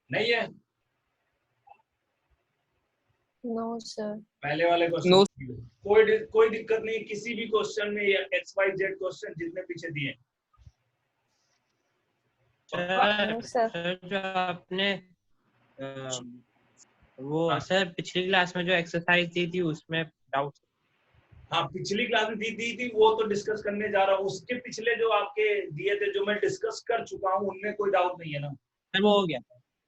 नहीं है? No sir. पहले वाले क्वेश्चन No. कोई दिक्कत नहीं किसी भी क्वेश्चन में, या XYZ क्वेश्चन जितने पीछे दिए। सर जो आपने वो सर पिछली क्लास में जो एक्सरसाइज दी थी उसमें डाउट। हाँ, पिछली क्लास में दी थी वो तो डिस्कस करने जा रहा हूँ। उसके पिछले जो आपके दिए थे जो मैं डिस्कस कर चुका हूँ उनमें कोई डाउट नहीं है ना? सर वो हो गया।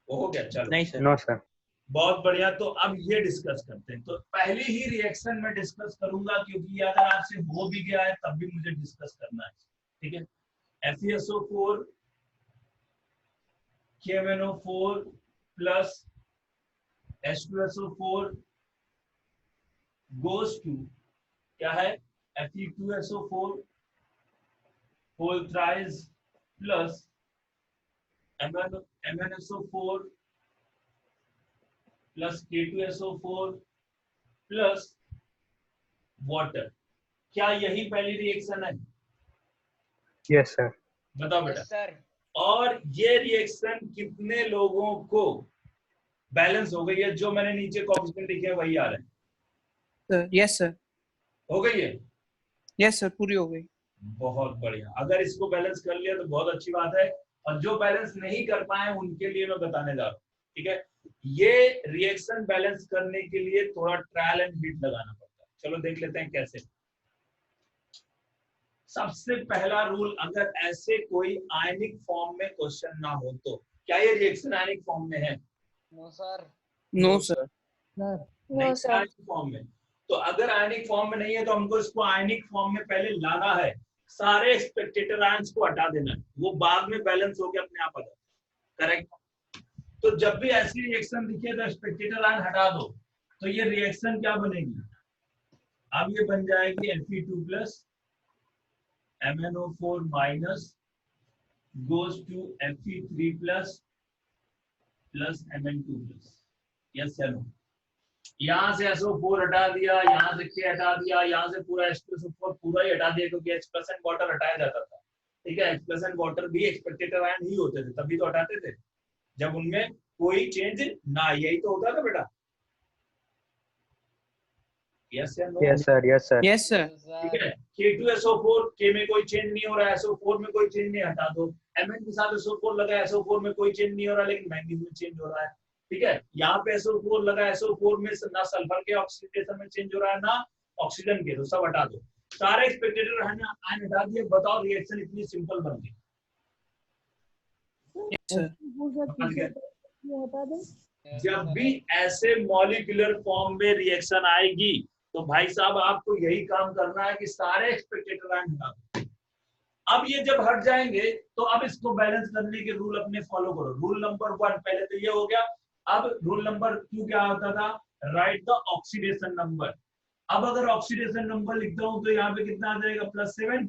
वो हो गया, चलो। नहीं सर। No sir. बहुत बढ़िया। तो अब ये डिस्कस करते हैं। तो पहली ही रिएक्शन में डिस्कस करूंगा क्योंकि ये अगर आपसे हो भी गया है तब भी मुझे डिस्कस करना है। ठीक है। FeSO4 KMnO4 plus H2SO4 goes to क्या है Fe2SO4 whole thrice plus MnSO4 plus K2SO4 plus water. क्या यही पहली रिएक्शन है? Yes sir. बताओ बेटा। सर और ये रिएक्शन कितने लोगों को बैलेंस हो गई है? जो मैंने नीचे कोएफिशिएंट लिखे हैं वही आ रहे हैं। Sir yes sir. हो गई है? यस सर, पूरी हो गई। बहुत बढ़िया। अगर इसको बैलेंस कर लिया तो बहुत अच्छी बात है। और जो बैलेंस नहीं कर पाए उनके लिए मैं बताने जा रहा हूँ। ठीक है। ये रिएक्शन बैलेंस करने के लिए थोड़ा ट्रायल एंड हिट लगाना पड़ता है। चलो देख लेते हैं कैसे। सबसे पहला रूल, अगर ऐसे कोई आयनिक फॉर्म में क्वेश्चन ना हो तो क्या ये रिएक्शन आयनिक फॉर्म में है? No sir. No sir. No sir. Ionic form में। तो अगर आयनिक फॉर्म में नहीं है तो हमको इसको आयनिक फॉर्म में पहले लाना है। सारे स्पेक्टेटर आयंस को हटा देना है, वो बाद में बैलेंस होकर अपने आप आ जाता है। करेक्ट। तो जब भी ऐसी रिएक्शन दिखे तो स्पेक्टेटर आयन हटा दो, तो ये रिएक्शन क्या बनेगी? अब ये बन जाएगी Fe2 plus MnO4 minus goes to Fe3 plus Mn2 plus. Yes या नो? यहाँ से SO4 हटा दिया, यहाँ से K हटा दिया, यहाँ से पूरा H2SO4 पूरा ही हटा दिया क्योंकि H+ एंड वाटर हटाया जाता था। ठीक है। H+ एंड वाटर भी स्पेक्टेटर आयन ही होते थे, तभी तो हटाते थे जब उनमें कोई चेंज ना। यही तो होता था बेटा। यस या no? Yes sir. Yes sir. Yes sir. ठीक है। K2SO4 K में कोई चेंज नहीं हो रहा है, SO4 में कोई चेंज नहीं, हटा दो। Mn के साथ SO4 लगा, SO4 में कोई चेंज नहीं हो रहा लेकिन मैंगनीज में चेंज हो रहा है। ठीक है। यहाँ पे SO4 लगा, SO4 में ना सल्फर के ऑक्सीडेशन में चेंज हो रहा है ना ऑक्सीजन के, तो सब हटा दो। सारे स्पेक्टेटर आयन हटा दिए। बताओ रिएक्शन इतनी सिंपल बन गई। जब भी ऐसे मॉलिक्यूलर फॉर्म में रिएक्शन आएगी तो भाई साहब आपको यही काम करना है कि सारे स्पेक्टेटर आयन हटा दो। अब ये जब हट जाएंगे तो अब इसको बैलेंस करने के रूल अपने फॉलो करो। रूल नंबर 1 पहले तो ये हो गया। अब रूल नंबर 2 क्या होता था? Right the oxidation number. अब अगर ऑक्सीडेशन नंबर लिखता हूं तो यहाँ पे कितना आ जाएगा? +7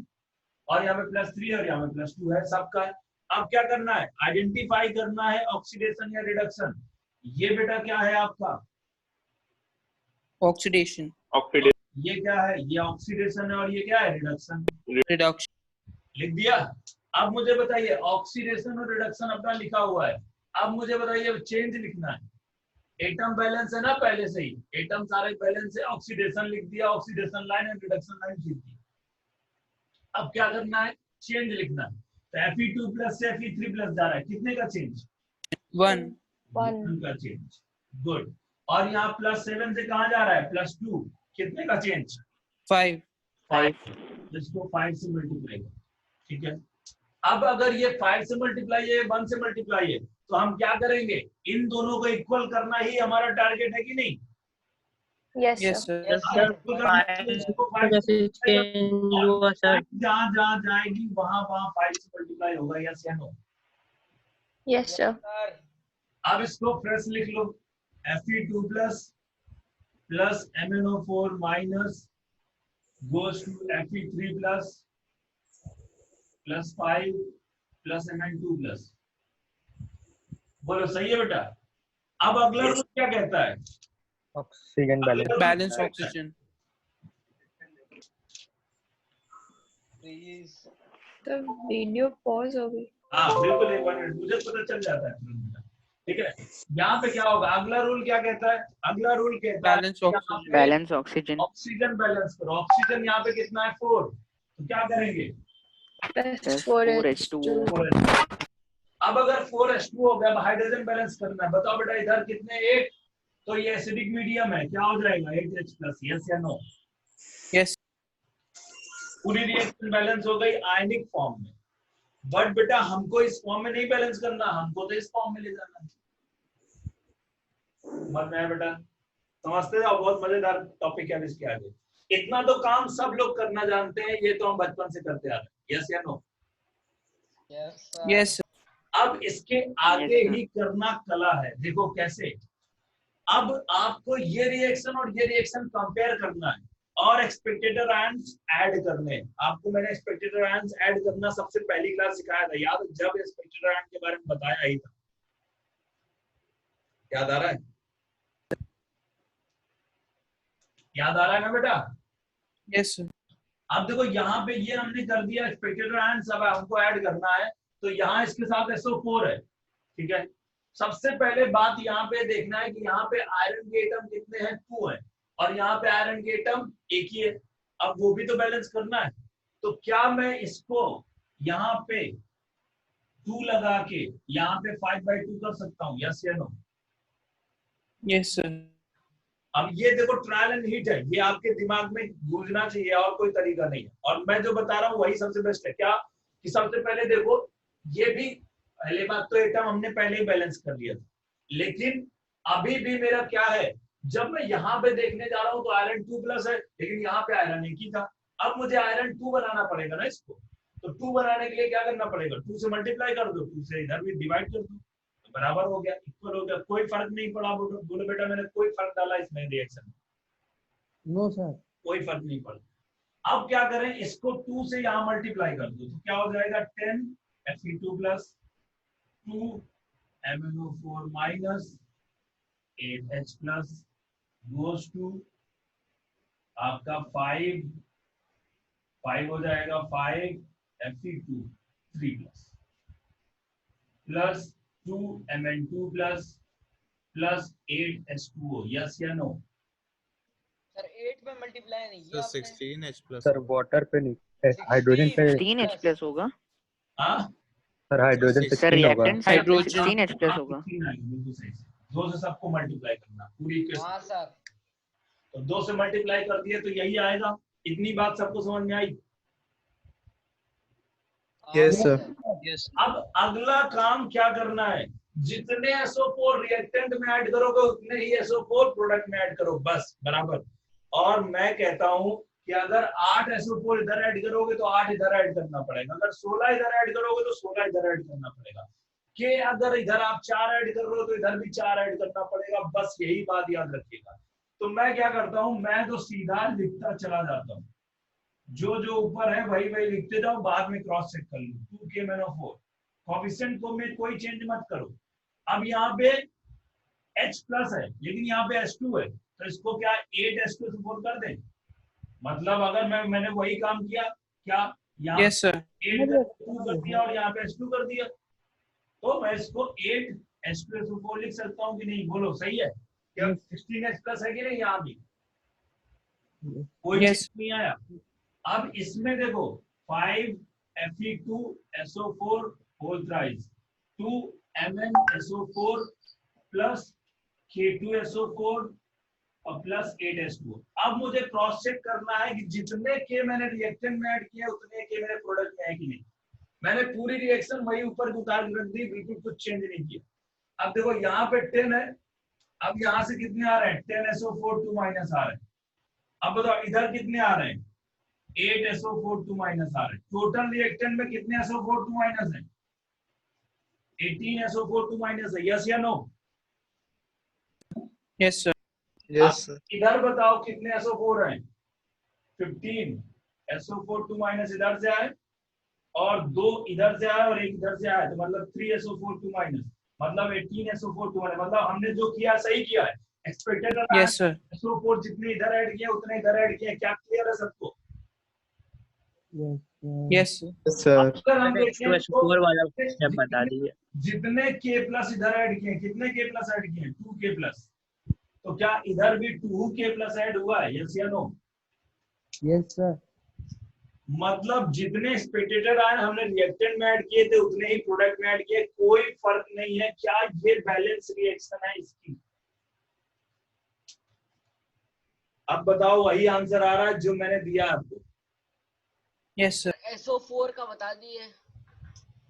और यहाँ पे +3 और यहाँ पे +2 है सबका। अब क्या करना है? आइडेंटिफाई करना है ऑक्सीडेशन या रिडक्शन। ये बेटा क्या है आपका? ऑक्सीडेशन। ये क्या है? ये ऑक्सीडेशन है और ये क्या है? रिडक्शन। रिडक्शन। लिख दिया। अब मुझे बताइए ऑक्सीडेशन और रिडक्शन अपना लिखा हुआ है। अब मुझे बताइए चेंज लिखना है। एटम बैलेंस है ना पहले से ही, एटम सारे बैलेंस है। ऑक्सीडेशन लिख दिया, oxidation line and reduction line लिख दी। अब क्या करना है? चेंज लिखना है। तो Fe2 प्लस से Fe3 प्लस जा रहा है, कितने का चेंज? 1 का चेंज। गुड। और यहाँ +7 से कहाँ जा रहा है? +2, कितने का चेंज? 5 इसको 5 से मल्टीप्लाई करो। ठीक है। अब अगर ये 5 से मल्टीप्लाई है, 1 से मल्टीप्लाई है, तो हम क्या करेंगे? इन दोनों को इक्वल करना ही हमारा टारगेट है कि नहीं? Yes yes sir. सर। जहाँ जहाँ जाएगी वहां वहां 5 से मल्टीप्लाई होगा। यस या नो? Yes sir. अब इसको फ्रेश लिख लो। Fe2 plus MnO4 minus goes to Fe3 plus 5 plus Mn2 plus. बोलो सही है बेटा? अब अगला रूल क्या कहता है? Oxygen balance oxygen. तो वीडियो पॉज हो गई। हाँ बिल्कुल, एक मिनट, मुझे पता चल जाता है तुरंत। ठीक है। यहाँ पे क्या होगा, अगला रूल क्या कहता है, अगला रूल कहता है Balance oxygen. Balance oxygen oxygen balance करो। ऑक्सीजन यहाँ पे कितना है 4, तो क्या करेंगे Plus 4H2O 4H2. अब अगर 4H2 हो गया, अब हाइड्रोजन बैलेंस करना है, बताओ बेटा इधर कितने 8, तो ये एसिडिक मीडियम है, क्या हो जाएगा 8H+, यस या नो। Yes. पूरी रिएक्शन बैलेंस हो गई आयनिक फॉर्म में, बट बेटा हमको इस फॉर्म में नहीं बैलेंस करना, हमको तो इस फॉर्म में ले जाना है। समझ में आया बेटा, समझते जाओ, बहुत मजेदार टॉपिक है इसके आगे। इतना तो काम सब लोग करना जानते हैं, ये तो हम बचपन से करते आ रहे हैं, यस या नो। Yes. अब इसके आगे Yes, sir. ही करना कला है, देखो कैसे। अब आपको ये रिएक्शन और ये रिएक्शन कंपेयर करना है और एक्सपेक्टेड आयंस ऐड करने हैं। आपको मैंने एक्सपेक्टेड आयंस ऐड करना सबसे पहली क्लास सिखाया था, याद है? जब एक्सपेक्टेड आयन के बारे में बताया ही था, याद आ रहा है? याद आ रहा है ना बेटा? Yes, sir. अब देखो यहाँ पे ये हमने कर दिया एक्सपेक्टेड आयंस, अब हमको ऐड करना है, तो यहाँ इसके साथ SO4 है, ठीक है। सबसे पहले बात यहाँ पे देखना है कि यहाँ पे आयरन के एटम कितने हैं, 2 है, और यहाँ पे आयरन के एटम एक ही है। अब वो भी तो बैलेंस करना है, तो क्या मैं इसको यहाँ पे 2 लगा के यहाँ पे 5/2 कर सकता हूँ, यस या नो? Yes, sir. अब ये देखो ट्रायल एंड हीट है, ये आपके दिमाग में गूंजना चाहिए, और कोई तरीका नहीं है। और मैं जो बता रहा हूँ वही सबसे बेस्ट है। क्या कि सबसे पहले देखो, ये भी पहले बात तो एटम हमने पहले ही बैलेंस कर लिया था, लेकिन अभी भी मेरा क्या है, जब मैं यहाँ पे देखने जा रहा हूँ तो आयरन 2+ है, लेकिन यहाँ पे आयरन 1 ही था। अब मुझे आयरन 2 बनाना पड़ेगा ना इसको, तो 2 बनाने के लिए क्या करना पड़ेगा, 2 से मल्टीप्लाई कर दो, 2 से इधर भी डिवाइड कर दो, तो बराबर हो गया, इक्वल हो गया। कोई फर्क नहीं पड़ा, बोलो बेटा मैंने कोई फर्क डाला इसमें रिएक्शन में? No, sir. कोई फर्क नहीं पड़ा। अब क्या करें, इसको 2 से यहाँ मल्टीप्लाई कर दो, तो क्या हो जाएगा 10 Fe2+ 2 MnO4- 8H+ goes to आपका 5 हो जाएगा 5 Fe2 3+ plus 2 Mn2+ plus 8H2O, yes या नो? सर 8 में मल्टीप्लाई नहीं तो 16H+ सर वाटर पे नहीं, हाइड्रोजन पे 16H+ होगा हाँ सर, हाइड्रोजन पे सर 16 होगा। रिएक्टेंट साइड पे Hydrogen. 16H+ होगा। 16 आएगा, बिल्कुल सही से। 2 से सबको मल्टीप्लाई करना पूरी इक्वेशन, हाँ सर तो 2 से मल्टीप्लाई कर दिए तो यही आएगा। इतनी बात सबको समझ में आई? Yes sir. अब अगला काम क्या करना है, जितने SO4 रिएक्टेंट में ऐड करोगे उतने ही SO4 प्रोडक्ट में ऐड करो, बस बराबर। और मैं कहता हूं कि अगर 8 SO4 इधर ऐड करोगे तो 8 इधर ऐड करना पड़ेगा, अगर 16 इधर ऐड करोगे तो 16 इधर ऐड करना पड़ेगा, कि अगर इधर आप 4 ऐड कर रहे हो तो इधर भी 4 ऐड करना पड़ेगा, बस यही बात याद रखिएगा। तो मैं क्या करता हूं, मैं तो सीधा लिखता चला जाता हूं, जो जो ऊपर है वही वही लिखते जाओ, बाद में क्रॉस चेक कर लो। 2K-4 कोएफिशिएंट को में कोई चेंज मत करो। अब यहाँ पे H+ है लेकिन यहाँ पे H2 है, तो इसको क्या 8H2 कर दें, मतलब अगर मैंने वही काम किया, क्या यहाँ Yes, sir. 8H2 कर दिया और यहाँ पे H2 कर दिया, तो मैं इसको 8H2 लिख सकता हूँ कि नहीं, बोलो सही है क्या? 16H+ है कि नहीं, यहाँ भी कोई Yes. चीज नहीं आया। अब इसमें देखो 5 Fe2SO4 whole thrice 2 MnSO4 plus K2SO4 और प्लस 8H2। अब मुझे क्रॉस चेक करना है कि जितने के मैंने रिएक्टेंट में ऐड किए उतने के मेरे प्रोडक्ट में है कि नहीं। मैंने पूरी रिएक्शन वही ऊपर उतार के रख दी, बिल्कुल कुछ चेंज नहीं किया। अब देखो यहाँ पे 10 है, अब यहाँ से कितने आ रहे हैं, 10SO4 2- आ रहे हैं। अब बताओ इधर कितने आ रहे हैं, 8SO4 2- आ रहे हैं। टोटल रिएक्टेंट में कितने SO4 2- है, 18SO4 2- है, यस या no? Yes, sir. Yes sir. इधर बताओ कितने SO4 हैं, 15 SO4 2- इधर से आए और 2 इधर से आए और 1 इधर से आए, तो मतलब 3SO4 2- मतलब 18SO4 2- मतलब हमने जो किया सही किया है। Expected Yes, sir. SO4 जितने इधर ऐड किए उतने इधर ऐड किए, क्या क्लियर है सबको? Yes, sir. Yes, sir. अगर हम देखें तो H2SO4 वाला स्टेप बता दीजिए। जितने K प्लस इधर ऐड किए, कितने K प्लस ऐड किए? 2K plus. तो क्या इधर भी 2K प्लस ऐड हुआ है? यस या नो? Yes, sir. मतलब जितने स्पेक्टेटर आए हमने रिएक्टेंट में ऐड किए थे उतने ही प्रोडक्ट में ऐड किए, कोई फर्क नहीं है। क्या ये बैलेंस रिएक्शन है इसकी? अब बताओ, वही आंसर आ रहा है जो मैंने दिया आपको। Yes, sir. SO4 का बता दिए।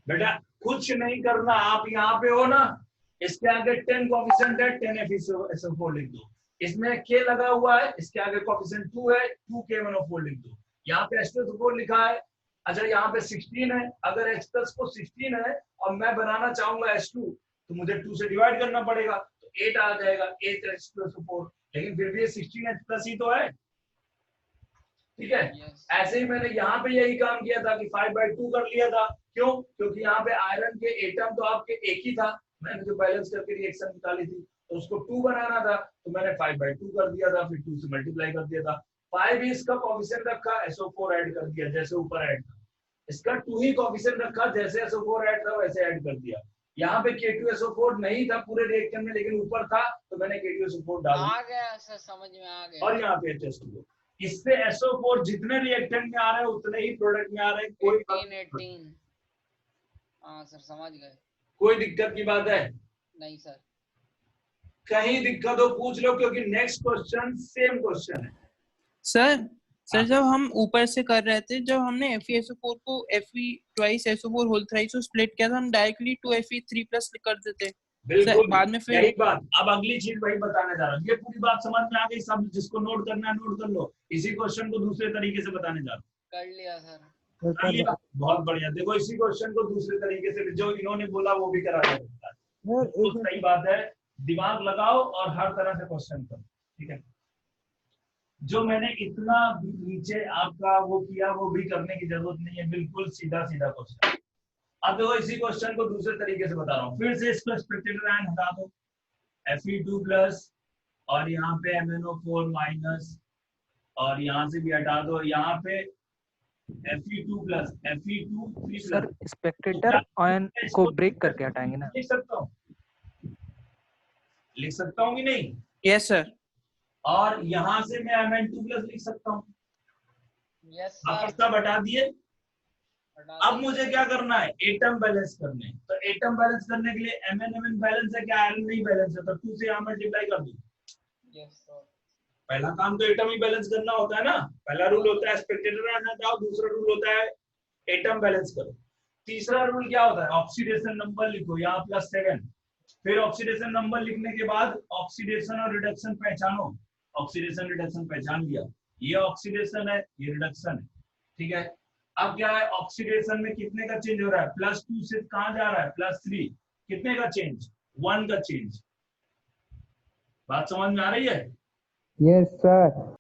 बेटा कुछ नहीं करना, आप यहाँ पे हो ना, इसके आगे 10 कोएफिशिएंट है, 10 FeSO4 लिख दो। इसमें K लगा हुआ है, इसके आगे कोएफिशिएंट 2 है, 2K1O4 लिख दो। यहाँ पे H2SO4 लिखा है, अच्छा यहाँ पे 16 है। अगर H प्लस को 16 है और मैं बनाना चाहूंगा H2 तो मुझे 2 से डिवाइड करना पड़ेगा, तो 8 आ जाएगा, 8 H2SO4। लेकिन फिर भी 16 H प्लस ही तो है, ठीक है। Yes. ऐसे ही मैंने यहाँ पे यही काम किया था कि 5/2 कर लिया था। क्यों? क्योंकि यहाँ पे आयरन के एटम तो आपके एक ही था, मैंने जो बैलेंस करके रिएक्शन निकाली थी तो उसको 2 बनाना था, तो मैंने 5/2 कर दिया था, फिर 2 से मल्टीप्लाई कर दिया था। 5 ही इसका कोएफिशिएंट रखा, SO4 ऐड कर दिया जैसे ऊपर ऐड था। इसका 2 ही कोएफिशिएंट रखा, जैसे SO4 ऐड था वैसे ऐड कर दिया। यहाँ पे K2SO4 नहीं था पूरे रिएक्शन में, लेकिन ऊपर था तो मैंने K2SO4 डाल दिया आ गया सर, समझ में आ गया। और यहाँ पे H2O। इससे SO4 जितने रिएक्टेंट में आ रहे हैं उतने ही प्रोडक्ट में आ रहे हैं। कोई 18। हाँ सर, समझ गए। कोई दिक्कत की बात है? नहीं सर। कहीं दिक्कत हो पूछ लो, क्योंकि नेक्स्ट क्वेश्चन सेम क्वेश्चन है। सर जब हम ऊपर से कर रहे थे, जब हमने FeSO4 को Fe twice SO4 whole thrice को स्प्लिट किया था, हम डायरेक्टली 2Fe3 प्लस कर देते। बिल्कुल बाद में फिर यही बात। अब अगली चीज वही बताने जा रहा हूँ। ये पूरी बात समझ में आ गई सब? जिसको नोट करना है नोट कर लो। इसी क्वेश्चन को दूसरे तरीके से बताने जा रहा हूँ। कर लिया सर। कर लिया? बहुत बढ़िया। देखो इसी क्वेश्चन को दूसरे तरीके से जो इन्होंने बोला वो भी करा जा सकता है। तो सही बात है, दिमाग लगाओ और हर तरह से क्वेश्चन करो, ठीक है। जो मैंने इतना नीचे आपका वो किया वो भी करने की जरूरत नहीं है, बिल्कुल सीधा सीधा क्वेश्चन। अब देखो इसी क्वेश्चन को दूसरे तरीके से बता रहा हूँ। फिर से इसको स्पेक्टेटर आयन हटा दो, Fe2 प्लस और यहाँ पे MnO4 माइनस, और यहाँ से भी हटा दो, यहाँ पे Fe2 plus Fe2 sir Spectator ion को ब्रेक करके हटाएंगे ना? लिख सकता हूँ कि नहीं? Yes sir. और यहाँ से मैं Mn2 प्लस लिख सकता हूँ। यस आपस सर। सब हटा दिए। अब मुझे क्या करना है? एटम बैलेंस करने हैं। तो एटम बैलेंस करने के लिए Mn बैलेंस है क्या? आयरन नहीं बैलेंस है, तो 2 से यहाँ मल्टीप्लाई कर दूं। Yes sir. पहला काम तो एटम ही बैलेंस करना होता है ना। पहला रूल होता है स्पेक्टेटर आयन हटाओ, दूसरा रूल होता है एटम बैलेंस करो। तीसरा रूल क्या होता है? ऑक्सीडेशन नंबर लिखो, यहाँ +7। फिर ऑक्सीडेशन नंबर लिखने के बाद ऑक्सीडेशन और रिडक्शन पहचानो। ऑक्सीडेशन रिडक्शन पहचान लिया, ये ऑक्सीडेशन है ये रिडक्शन है, ठीक है। अब क्या है? ऑक्सीडेशन में कितने का चेंज हो रहा है? +2 से कहां जा रहा है? +3। कितने का चेंज? 1 का चेंज। बात समझ में आ रही है? Yes sir.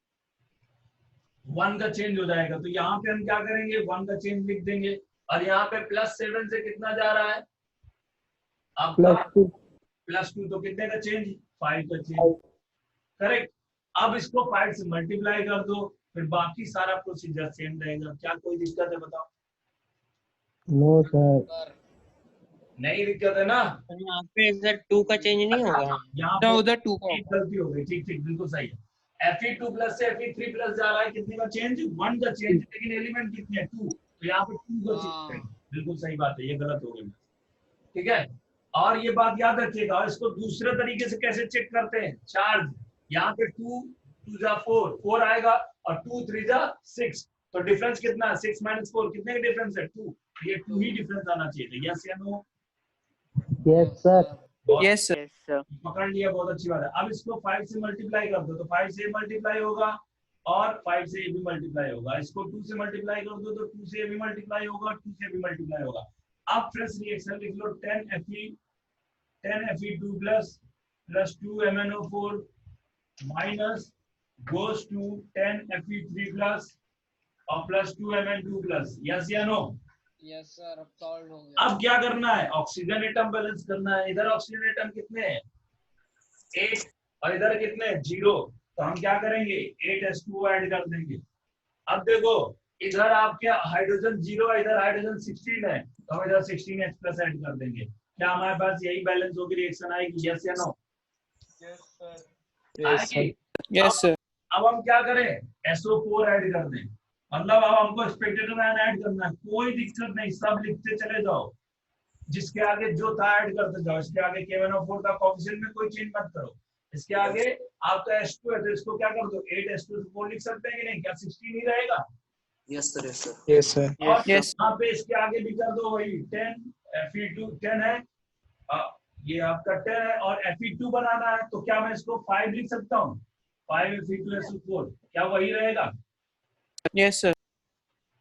1 का चेंज हो जाएगा, तो यहाँ पे हम क्या करेंगे? 1 का चेंज लिख देंगे। और यहाँ पे +7 से कितना जा रहा है आपका? +2। तो कितने का चेंज? 5 का चेंज, करेक्ट। अब इसको 5 से मल्टीप्लाई कर दो, फिर बाकी सारा प्रोसीजर सेम रहेगा। क्या कोई दिक्कत है बताओ? No sir. नहीं दिक्कत है ना? यहाँ पे सर 2 का चेंज नहीं होगा? यहाँ तो पे उधर 2 का एक गलती हो गई। ठीक ठीक, बिल्कुल सही है। Fe2 प्लस से Fe3 प्लस जा रहा है, कितने का चेंज? 1 का चेंज, लेकिन एलिमेंट कितने हैं? 2। तो यहाँ पे 2 का चेंज है। बिल्कुल सही बात है, ये गलत हो गई, ठीक है। और ये बात याद रखिएगा, इसको दूसरे तरीके से कैसे चेक करते हैं? चार्ज। यहाँ पे 2 2 जा 4, 4 आएगा, और 2 3 जा 6। तो डिफरेंस कितना है? 6 - 4, कितने का डिफरेंस है? 2। ये 2 ही डिफरेंस आना चाहिए। यस या no? Yes sir. Yes sir. Yes sir. पकड़ लिया, बहुत अच्छी बात है। अब इसको 5 से मल्टीप्लाई कर दो, तो 5 से मल्टीप्लाई होगा और 5 से ये भी मल्टीप्लाई होगा। इसको 2 से मल्टीप्लाई कर दो तो 2 से ये भी मल्टीप्लाई होगा, 2 से भी मल्टीप्लाई होगा। अब फ्रेश रिएक्शन लिख लो, 10 Fe2 plus +2 MnO4 minus goes to 10 Fe3 plus और +2 Mn2 प्लस। यस या नो? Yes sir. अब सॉल्व हो गया। अब क्या करना है? ऑक्सीजन एटम बैलेंस करना है। इधर ऑक्सीजन एटम कितने हैं? 8, और इधर कितने? 0। तो हम क्या करेंगे? 8 H2O ऐड कर देंगे। अब देखो इधर आपके हाइड्रोजन 0 है, इधर हाइड्रोजन 16 है, तो हम इधर 16H प्लस ऐड कर देंगे। क्या हमारे पास यही बैलेंस होगी, रिएक्शन आएगी? यस या नो? आएगी। Yes sir. अब हम क्या करें, SO4 ऐड कर दें, मतलब अब हमको एक्सपेक्टेड आयन ऐड करना है, कोई दिक्कत नहीं, सब लिखते चले जाओ, जिसके आगे जो था ऐड करते जाओ। इसके आगे K1O4 का कोएफिशिएंट में कोई चेंज मत करो। इसके आगे आपका H2 है, तो इसको क्या कर दो, 8H2O4 लिख सकते हैं कि नहीं? क्या 16 ही रहेगा? Yes sir. और Yes. यहाँ पे इसके आगे भी कर दो वही 10, Fe2 10 है, ये आपका 10 है, और Fe2 बनाना है, तो क्या मैं इसको 5 लिख सकता हूँ? 5 Fe2SO4, क्या वही रहेगा? Yes sir.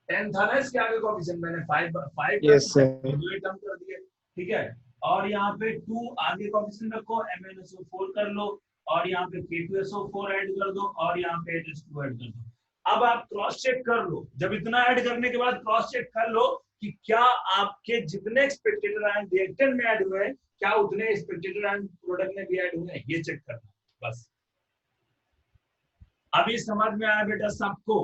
10 था ना इसके आगे कोएफिशिएंट, मैंने 5 Yes sir. टर्म कर दिए, ठीक है। और यहाँ पे 2 आगे कोएफिशिएंट रखो, MnSO4 कर लो, और यहाँ पे K2SO4 ऐड कर दो, और यहाँ पे H2 ऐड कर दो। अब आप क्रॉस चेक कर लो, जब इतना ऐड करने के बाद क्रॉस चेक कर लो कि क्या आपके जितने एक्सपेक्टेड आयन रिएक्टेंट में ऐड हुए हैं, क्या उतने एक्सपेक्टेड आयन प्रोडक्ट में भी ऐड हुए हैं, ये चेक करना बस। अभी समझ में आया बेटा सबको?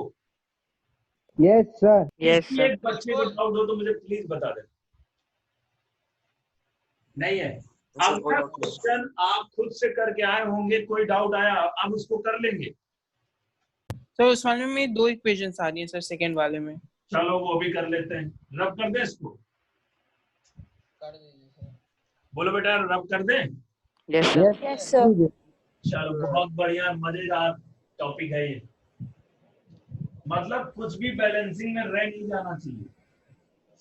Yes sir. यस किसी सर। एक बच्चे को डाउट हो तो मुझे प्लीज बता देना। नहीं है? अब क्वेश्चन आप खुद से करके आए होंगे, कोई डाउट आया अब उसको कर लेंगे। सर उस वाले में 2 इक्वेशंस आ रही हैं सर, सेकंड वाले में। चलो वो भी कर लेते हैं, रब कर दे इसको। कर दीजिए सर। बोलो बेटा, रब कर दे। Yes sir. Yes sir. चलो बहुत बढ़िया, मजेदार टॉपिक है ये। मतलब कुछ भी बैलेंसिंग में रह नहीं जाना चाहिए,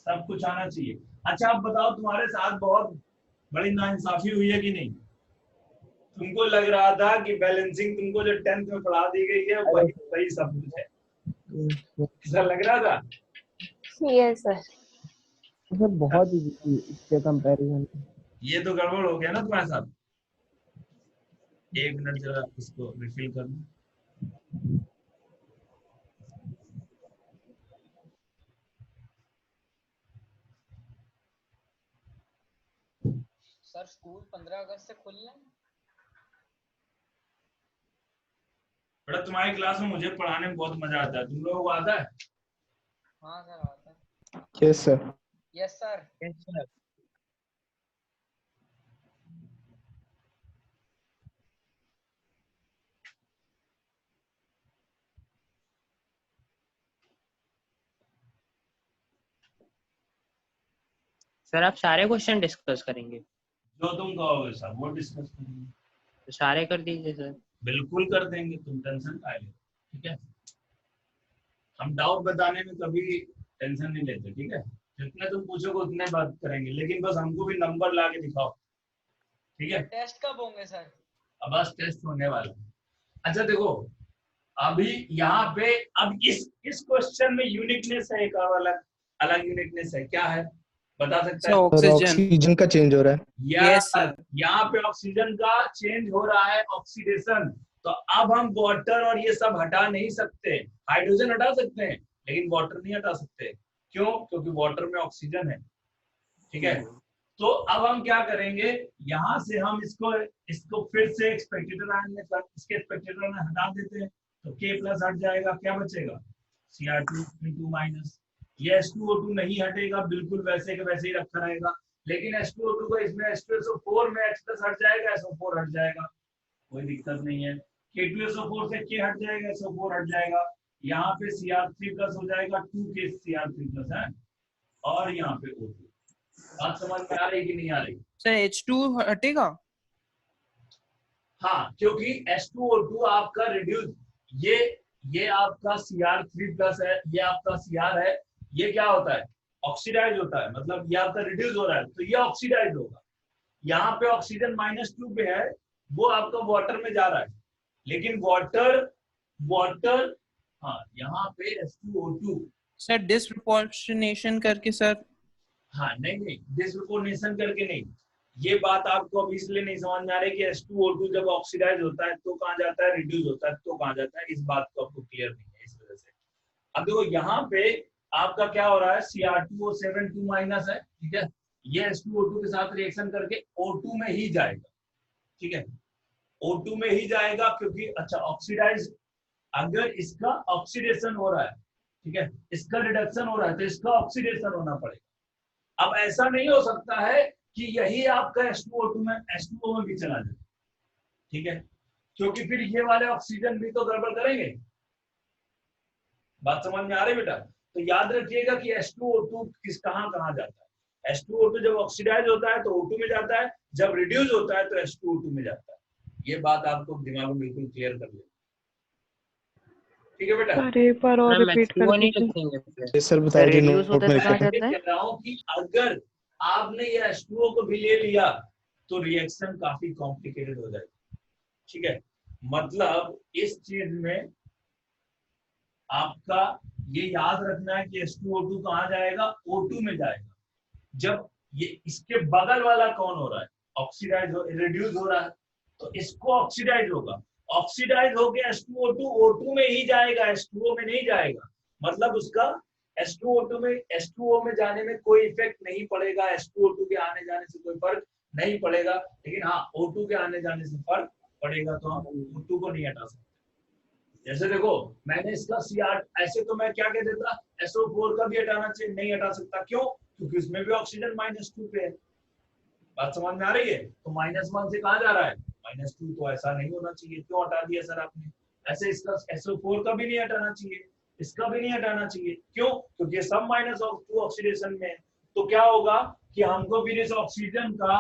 सब कुछ आना चाहिए। अच्छा आप बताओ, तुम्हारे साथ बहुत बड़ी नाइंसाफी हुई है कि नहीं? तुमको लग रहा था कि बैलेंसिंग तुमको जो 10th में पढ़ा दी गई है वही सही सब कुछ है, ऐसा लग रहा था? Yes sir. सर बहुत इजी इसके कंपैरिजन। ये तो गड़बड़ हो गया ना तुम्हारे साथ। 1 मिनट जरा इसको रिफिल कर लूं। सर स्कूल 15 अगस्त से खुलने हैं। बेटा तुम्हारी क्लास में मुझे पढ़ाने में बहुत मजा आता है, तुम लोगों को आता है? हाँ सर आता है। Yes sir. Yes sir. Yes sir. Sir आप सारे क्वेश्चन डिस्कस करेंगे? जो तुम कहोगे सब वो डिस्कस करेंगे। तो सारे कर दीजिए सर। बिल्कुल कर देंगे, तुम टेंशन काहे लेते, ठीक है? हम डाउट बताने में कभी टेंशन नहीं लेते, ठीक है? जितने तुम पूछोगे उतने बात करेंगे, लेकिन बस हमको भी नंबर ला के दिखाओ, ठीक है? टेस्ट कब होंगे सर? अब बस टेस्ट होने वाला है। अच्छा देखो, अभी यहाँ पे अब इस क्वेश्चन में यूनिकनेस है, एक और अलग अलग यूनिकनेस है। क्या है बता सकता है? Sir, oxygen. ऑक्सीजन का चेंज हो रहा है। Yes, sir. यहाँ पे ऑक्सीजन का चेंज हो रहा है, ऑक्सीडेशन। तो अब हम वाटर और ये सब हटा नहीं सकते। हाइड्रोजन हटा सकते हैं लेकिन वाटर नहीं हटा सकते। क्यों? क्योंकि वाटर में ऑक्सीजन है, ठीक है? तो अब हम क्या करेंगे, यहाँ से हम इसको फिर से एक्सपेक्टेड आयन में इसके एक्सपेक्टेड आयन हटा देते हैं, तो K प्लस हट जाएगा, क्या बचेगा? Cr2 minus. ये H2O2 नहीं हटेगा, बिल्कुल वैसे के वैसे ही रखा रहेगा, लेकिन H2O2 को इसमें H2SO4 में H प्लस हट जाएगा, SO4 हट जाएगा, कोई दिक्कत नहीं है। K2SO4 से K हट जाएगा, SO4 हट जाएगा, यहाँ पे Cr3 प्लस हो जाएगा, 2K Cr3 प्लस है, और यहाँ पे O2। बात समझ में आ रही कि नहीं आ रही? सर H2 हटेगा? हाँ, क्योंकि H2O2 आपका रिड्यूस, ये आपका Cr3 प्लस है, ये आपका Cr है, ये क्या होता है? ऑक्सीडाइज होता है, मतलब ये आपका रिड्यूस हो रहा है, तो ये ऑक्सीडाइज होगा। यहाँ पे ऑक्सीजन -2 पे है, वो आपका वाटर में जा रहा है, लेकिन वाटर हाँ यहाँ पे H2O2। सर डिसप्रोपोर्शनेशन करके सर? हाँ नहीं, डिसप्रोपोर्शनेशन करके नहीं, ये बात आपको अभी इसलिए नहीं समझ में आ रही कि H2O2 जब ऑक्सीडाइज होता है तो कहाँ जाता है, रिड्यूस होता है तो कहाँ जाता है, इस बात को आपको क्लियर नहीं है, इस वजह से। अब देखो यहाँ पे आपका क्या हो रहा है, Cr2O7 2 माइनस है, ठीक है? ये H2O2 के साथ रिएक्शन करके O2 में ही जाएगा, ठीक है? O2 में ही जाएगा, क्योंकि अच्छा ऑक्सीडाइज, अगर इसका ऑक्सीडेशन हो रहा है ठीक है, इसका रिडक्शन हो रहा है तो इसका ऑक्सीडेशन होना पड़ेगा। अब ऐसा नहीं हो सकता है कि यही आपका H2O2 में H2O में भी चला जाए, ठीक है, क्योंकि फिर ये वाले ऑक्सीजन भी तो गड़बड़ करेंगे। बात समझ में आ रही बेटा? तो याद रखिएगा कि H2O2 किस कहाँ जाता है। H2O2 जब ऑक्सीडाइज होता है तो O2 में जाता है, जब रिड्यूस होता है तो H2O2 में जाता है। ये बात आपको दिमाग में बिल्कुल क्लियर कर लेना, ठीक है बेटा? अरे पर और मैम रिपीट H2O नहीं कर लिखेंगे फिर। यस सर, बता दीजिए, रिड्यूस नोट होता में है तो कहाँ लिखा जाता है? कह रहा हूँ कि अगर आपने ये H2O को भी ले लिया तो रिएक्शन काफी कॉम्प्लिकेटेड हो जाएगी, ठीक है। मतलब इस चीज में आपका ये याद रखना है कि H2O2 कहाँ जाएगा, O2 में जाएगा। जब ये इसके बगल वाला कौन हो रहा है, ऑक्सीडाइज हो, रिड्यूस हो रहा है, तो इसको ऑक्सीडाइज होगा, ऑक्सीडाइज होके H2O2 O2 में ही जाएगा, H2O में नहीं जाएगा। मतलब उसका H2O2 में H2O में जाने में कोई इफेक्ट नहीं पड़ेगा, H2O2 के आने जाने से कोई फर्क नहीं पड़ेगा, लेकिन हाँ O2 के आने जाने से फर्क पड़ेगा। तो हम O2 को नहीं हटा सकते। जैसे देखो मैंने इसका Cr, ऐसे तो मैं क्या कह देता, SO4 का भी हटाना चाहिए, नहीं हटा सकता, क्यों? क्योंकि उसमें भी ऑक्सीजन -2 पे है। बात समझ में आ रही है? तो -1 से कहाँ जा रहा है, -2, तो ऐसा नहीं होना चाहिए, क्यों हटा दिया सर आपने? ऐसे इसका SO4 का भी नहीं हटाना चाहिए, इसका भी नहीं हटाना चाहिए, क्यों? क्योंकि सब -2 ऑक्सीडेशन में है। तो क्या होगा कि हमको फिर इस ऑक्सीजन का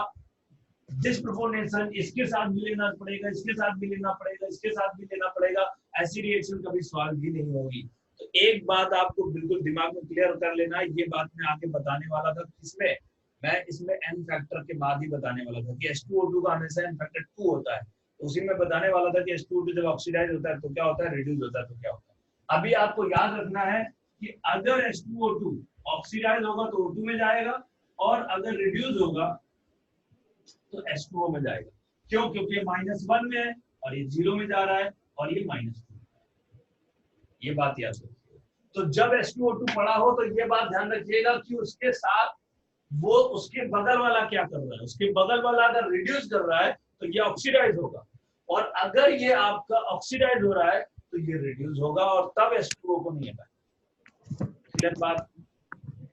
डिस्प्रोपोर्शनेशन इसके साथ भी लेना पड़ेगा, इसके साथ भी लेना पड़ेगा, इसके साथ भी लेना पड़ेगा, ऐसी रिएक्शन कभी सॉल्व भी नहीं होगी। तो एक बात आपको बिल्कुल दिमाग में क्लियर कर लेना, ये बात मैं आगे बताने वाला था, किसमें मैं इसमें n फैक्टर के बाद ही बताने वाला था कि H2O2 का हमेशा n फैक्टर 2 होता है, तो उसी में बताने वाला था कि H2O2 जब ऑक्सीडाइज होता है तो क्या होता है, रिड्यूस होता है तो क्या होता है। अभी आपको याद रखना है कि अगर H2O2 ऑक्सीडाइज होगा तो O2 में जाएगा, और अगर रिड्यूस होगा तो H2O में जाएगा। क्यों? क्योंकि ये -1 में है और ये 0 में जा रहा है और ये -2। ये बात याद रखिए। तो जब H2O2 पड़ा हो तो ये बात ध्यान रखिएगा कि उसके साथ वो उसके बगल वाला क्या कर रहा है, उसके बगल वाला अगर रिड्यूस कर रहा है तो ये ऑक्सीडाइज होगा, और अगर ये आपका ऑक्सीडाइज हो रहा है तो ये रिड्यूस होगा, और तब H2O को नहीं हटाएगा। क्लियर बात?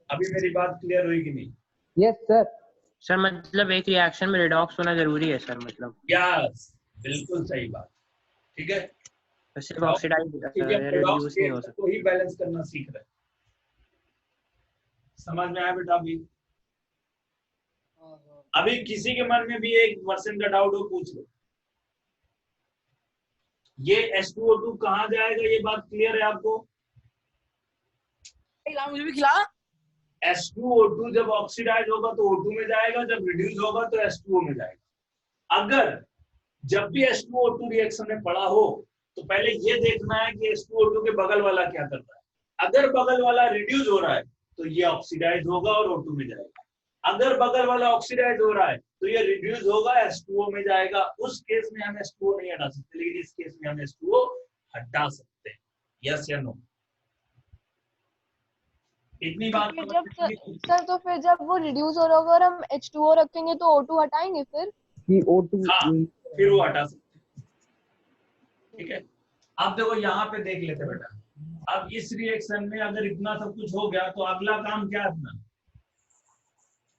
अभी मेरी बात क्लियर हुई कि नहीं? Yes sir. सर मतलब एक रिएक्शन में रिडॉक्स होना जरूरी है सर, मतलब यस, बिल्कुल सही बात, ठीक है। तो सिर्फ ऑक्सीडाइज रिड्यूस नहीं हो सकता। को ही बैलेंस करना सीख रहे हैं। समझ में आया बेटा? अभी किसी के मन में भी 1% का डाउट हो, पूछ लो। ये H2O2 कहाँ जाएगा, ये बात क्लियर है आपको? मुझे भी खिला। H2O2 जब ऑक्सीडाइज होगा तो O2 में जाएगा, जब रिड्यूस होगा तो H2O में जाएगा। अगर जब भी H2O2 रिएक्शन में पड़ा हो तो पहले ये देखना है कि H2O2 के बगल वाला क्या कर रहा है। अगर बगल वाला रिड्यूस हो रहा है तो ये ऑक्सीडाइज होगा और O2 में जाएगा। अगर बगल वाला ऑक्सीडाइज हो रहा है तो ये रिड्यूस होगा, H2O में जाएगा। उस केस में हम H2O नहीं हटा सकते, लेकिन इस केस में हम H2O हटा सकते हैं। यस या नो? इतनी बात सर तो फिर जब वो रिड्यूस हो रहा होगा और हम H2O रखेंगे तो O2 हटाएंगे फिर? O2 हाँ, फिर वो हटा सकते हैं, ठीक है। अब देखो यहाँ पे देख लेते बेटा, अब इस रिएक्शन में अगर इतना सब कुछ हो गया तो अगला काम क्या है अपना?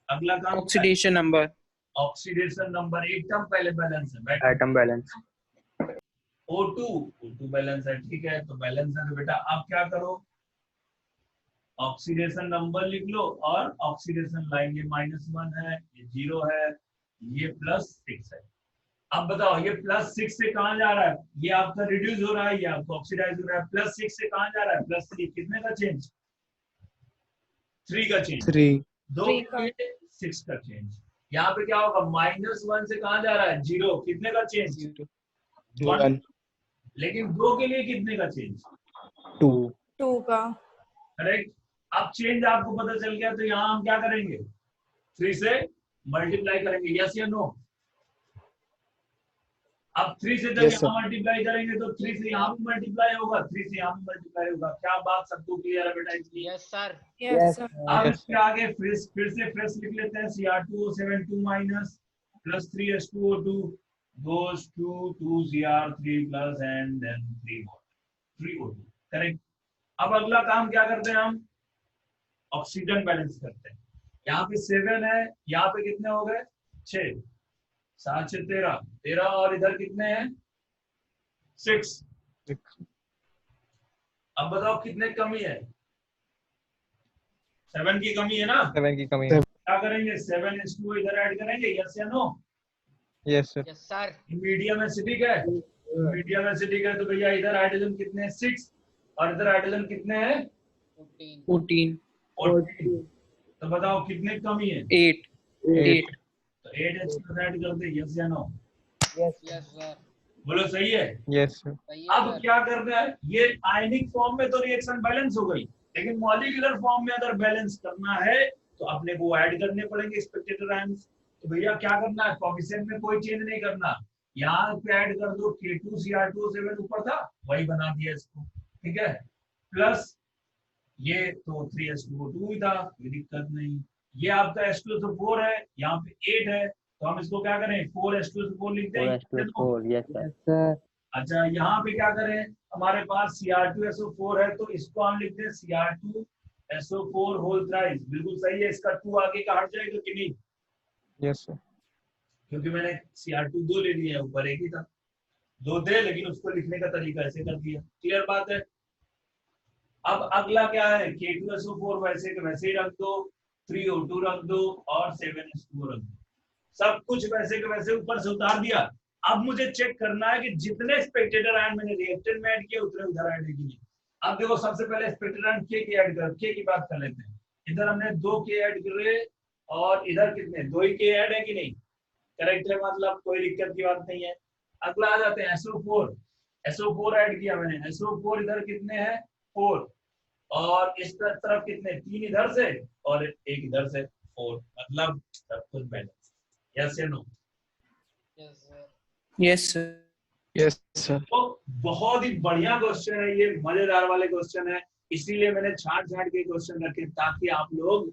अगला काम ऑक्सीडेशन नंबर, ऑक्सीडेशन नंबर। एक टर्म पहले बैलेंस है, एटम बैलेंस। O2 बैलेंस है, ठीक है। तो बैलेंस है तो बेटा अब क्या करो, ऑक्सीडेशन नंबर लिख लो और ऑक्सीडेशन लाइन, ये -1 है, ये 0 है, ये +6 है। अब बताओ ये +6 से कहाँ जा रहा है, ये आपका रिड्यूस हो रहा है, ये आपका ऑक्सीडाइज हो रहा है। +6 से कहाँ जा रहा है, +3। कितने का चेंज? 3 का चेंज। 3 2 के लिए 6 का चेंज। यहाँ पे क्या होगा, -1 से कहाँ जा रहा है, 0। कितने का चेंज? 1 लेकिन 2 के लिए कितने का चेंज? 2 का। करेक्ट। अब चेंज आपको पता चल गया तो यहाँ हम क्या करेंगे, 3 से मल्टीप्लाई करेंगे। यस या नो? अब 3 से जब यहाँ मल्टीप्लाई करेंगे तो 3 से यहाँ भी मल्टीप्लाई होगा, 3 से यहाँ भी मल्टीप्लाई होगा। क्या बात सबको क्लियर है बेटा? Yes sir. Yes sir. अब इसके आगे फिर से फ्रेश लिख लेते हैं। Cr2O7 minus +3H2O2 goes to 2Cr3 plus and then 3O2। Correct. अब अगला काम क्या करते हैं हम, ऑक्सीजन बैलेंस करते हैं। यहाँ पे 7 है, यहाँ पे कितने हो गए 6, 7 6 13, 13 और इधर कितने हैं 6। अब बताओ कितने कमी है, 7 की कमी है ना। 7 की कमी है। क्या करेंगे 7s2 इधर ऐड करेंगे, यस या no. Yes sir. Yes sir. Medium acidic है, मीडियम एसिडिक है तो भैया इधर हाइड्रोजन कितने हैं 6 और इधर हाइड्रोजन कितने हैं 14 14। तो बताओ कितने कमी है 8 तो 8H2 ऐड कर दे, यस या नो। Yes sir. बोलो सही है। Yes sir. सही है अब सर। क्या करना है, ये आयनिक फॉर्म में तो रिएक्शन बैलेंस हो गई, लेकिन मॉलिक्यूलर फॉर्म में अगर बैलेंस करना है तो अपने को ऐड करने पड़ेंगे स्पेक्टेटर आयंस। तो भैया क्या करना है, कोएफिशिएंट में कोई चेंज नहीं करना, यहाँ पे ऐड कर दो K2Cr2O7 ऊपर था वही बना दिया इसको, ठीक है, प्लस ये तो 3H2O2 ही था, कोई दिक्कत नहीं। ये आपका H2SO4 है, यहाँ पे 8 है तो हम इसको क्या करें 4H2SO4 लिख दें। Yes sir. अच्छा यहाँ पे क्या करें, हमारे पास Cr2SO4 है तो इसको हम लिखते हैं Cr2SO4 होल थ्राइस। बिल्कुल सही है, इसका 2 आगे का हट जाएगा कि नहीं, यस सर। क्योंकि मैंने Cr2 2 ले लिया है, ऊपर एक ही था, 2 थे लेकिन उसको लिखने का तरीका ऐसे कर दिया। क्लियर बात है। अब अगला क्या है, K2SO4 वैसे के वैसे ही रख दो, 3O2 रख दो और 7H2O रख दो, सब कुछ वैसे के वैसे ऊपर से उतार दिया। अब मुझे चेक करना है कि जितने स्पेक्टेटर आयन मैंने रिएक्टेंट में ऐड किए उतने उधर ऐड है कि नहीं। अब देखो सबसे पहले स्पेक्टेटर आयन K की ऐड कर, K की बात कर लेते हैं। इधर हमने 2 K ऐड करे और इधर कितने 2 ही K ऐड है कि नहीं, करेक्ट है, मतलब कोई दिक्कत की बात नहीं है। अगला आ जाते हैं SO4 ऐड किया मैंने, SO4 इधर कितने हैं 4 और इस तरफ कितने 3 इधर से और 1 इधर से 4, मतलब सब कुछ बैलेंस। यस या no. Yes sir. Yes sir. Yes sir. तो बहुत ही बढ़िया क्वेश्चन है ये, मजेदार वाले क्वेश्चन है, इसीलिए मैंने छांट के क्वेश्चन रखे ताकि आप लोग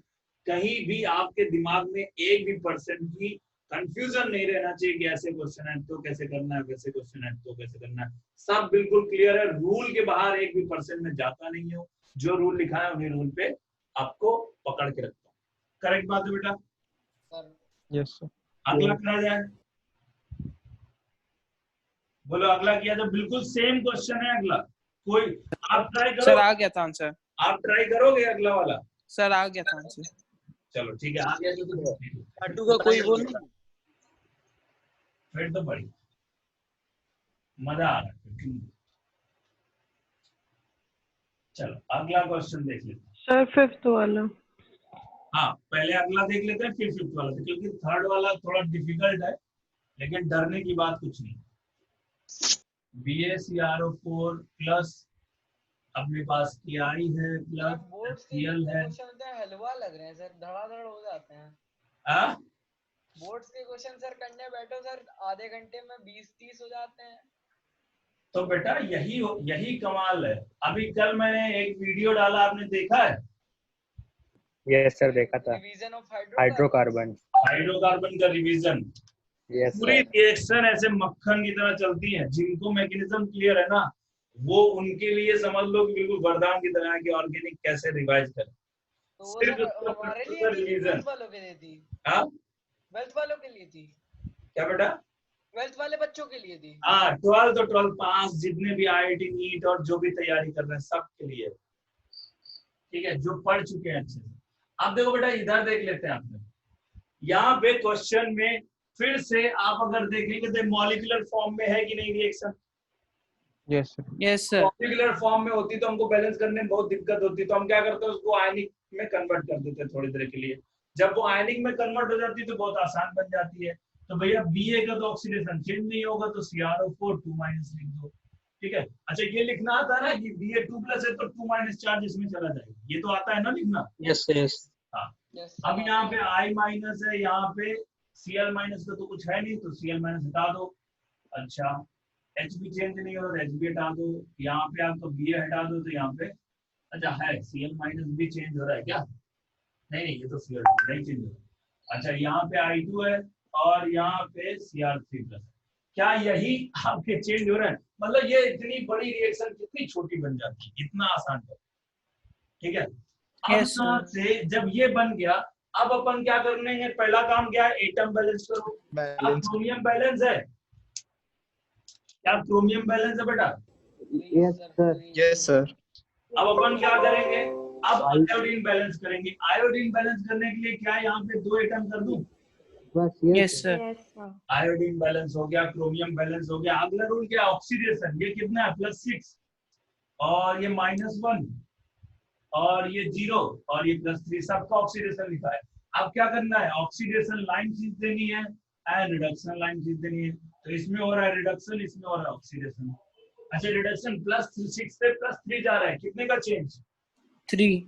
कहीं भी आपके दिमाग में 1% की कंफ्यूजन नहीं रहना चाहिए कि ऐसे क्वेश्चन है तो कैसे करना है, वैसे क्वेश्चन है तो कैसे करना है। सब बिल्कुल क्लियर है, रूल के बाहर 1% में जाता नहीं हो, जो रूल लिखा है उन्हीं रूल पे आपको पकड़ के रखता हूँ। करेक्ट बात है बेटा। Sir yes sir. अगला करा जाए, बोलो अगला किया जाए, बिल्कुल सेम क्वेश्चन है अगला, कोई आप ट्राई करो। सर आ गया था आंसर। आप ट्राई करोगे अगला वाला? सर आ गया था आंसर। चलो ठीक है, आ गया तो अड्डू का कोई वो नहीं। फिर तो बढ़िया, मजा आ रहा है। चलो अगला क्वेश्चन देख लेते हैं। सर 5th वाला। हाँ पहले अगला देख लेते हैं फिर 5th वाला, क्योंकि 3rd वाला थोड़ा डिफिकल्ट है, लेकिन डरने की बात कुछ नहीं। BaCrO4 प्लस अपने पास Ki है प्लस बोर्ड्स के Cl है। क्वेश्चन होते हैं हलवा लग रहे हैं सर, धड़ाधड़ हो जाते हैं। हाँ बोर्ड्स के क्वेश्चन सर करने बैठो सर आधे घंटे में 20-30 हो जाते हैं। तो बेटा यही कमाल है। अभी कल मैंने एक वीडियो डाला, आपने देखा है? यस सर, देखा था। Division of hydrocarbon. हाइड्रोकार्बन का रिवीजन। यस पूरी सर। रिएक्शन ऐसे मक्खन की तरह चलती है, जिनको मैकेनिज्म क्लियर है ना, वो उनके लिए समझ लो कि बिल्कुल वरदान की तरह है कि ऑर्गेनिक कैसे रिवाइज करें। तो वो सिर्फ सर उसका हमारे लिए particular थी, reason। 12th वालों के लिए थी। हाँ 12th वालों के लिए थी, क्या बेटा? 12th वाले बच्चों के लिए थी। हाँ 12 तो 12 पास, जितने भी IIT नीट और जो भी तैयारी कर रहे हैं सब के लिए, ठीक है, जो पढ़ चुके हैं अच्छे से। आप देखो बेटा इधर देख लेते हैं आपने, यहाँ पे क्वेश्चन में फिर से आप अगर देखेंगे तो मॉलिक्यूलर फॉर्म में है कि नहीं reaction? Yes sir. Yes sir. Molecular form में होती तो हमको बैलेंस करने में बहुत दिक्कत होती, तो हम क्या करते हैं उसको आयनिक में कन्वर्ट कर देते हैं थोड़ी देर के लिए। जब वो आयनिक में कन्वर्ट हो जाती है तो बहुत आसान बन जाती है। तो भैया Ba का तो ऑक्सीडेशन चेंज नहीं होगा, तो CrO4 2- लिख दो, ठीक है। अच्छा ये लिखना आता है ना कि Ba2+ है तो 2- चार्ज इसमें चला जाएगा, ये तो आता है ना लिखना? Yes yes. हाँ Yes, अब यहाँ पे I- है, यहाँ पे Cl- का तो कुछ है नहीं, तो Cl- हटा दो। अच्छा H भी चेंज नहीं हो रहा, H भी हटा दो। यहाँ पे आपको Ba हटा दो तो यहाँ पे अच्छा है Cl- भी चेंज हो रहा है क्या? नहीं ये तो Cl नहीं चेंज हो रहा। अच्छा यहाँ पे I2 है और यहाँ पे Cr3+। क्या यही आपके चेंज हो रहा है? मतलब ये इतनी बड़ी रिएक्शन कितनी छोटी बन जाती है, इतना आसान है। ठीक है। अब Yes, sir. यहाँ से जब ये बन गया, अब अपन क्या करने हैं, पहला काम क्या है, एटम बैलेंस करो। क्या क्रोमियम बैलेंस है? क्या क्रोमियम बैलेंस है बेटा? Yes sir. अब अपन क्या करेंगे, अब आयोडीन बैलेंस करेंगे। आयोडीन बैलेंस करने के लिए क्या यहाँ पे 2 एटम कर दूं? Yes, sir. आयोडीन बैलेंस हो गया, क्रोमियम बैलेंस हो गया। अगला रूल क्या, ऑक्सीडेशन। ये कितना है, +6 और ये -1 और ये 0 और ये +3, सबका ऑक्सीडेशन लिखा है। अब क्या करना है, ऑक्सीडेशन लाइन खींच देनी है एंड रिडक्शन लाइन खींच देनी है। तो इसमें हो रहा है रिडक्शन, इसमें हो रहा है ऑक्सीडेशन। अच्छा, रिडक्शन +6 से +3 जा रहा है, कितने का चेंज? 3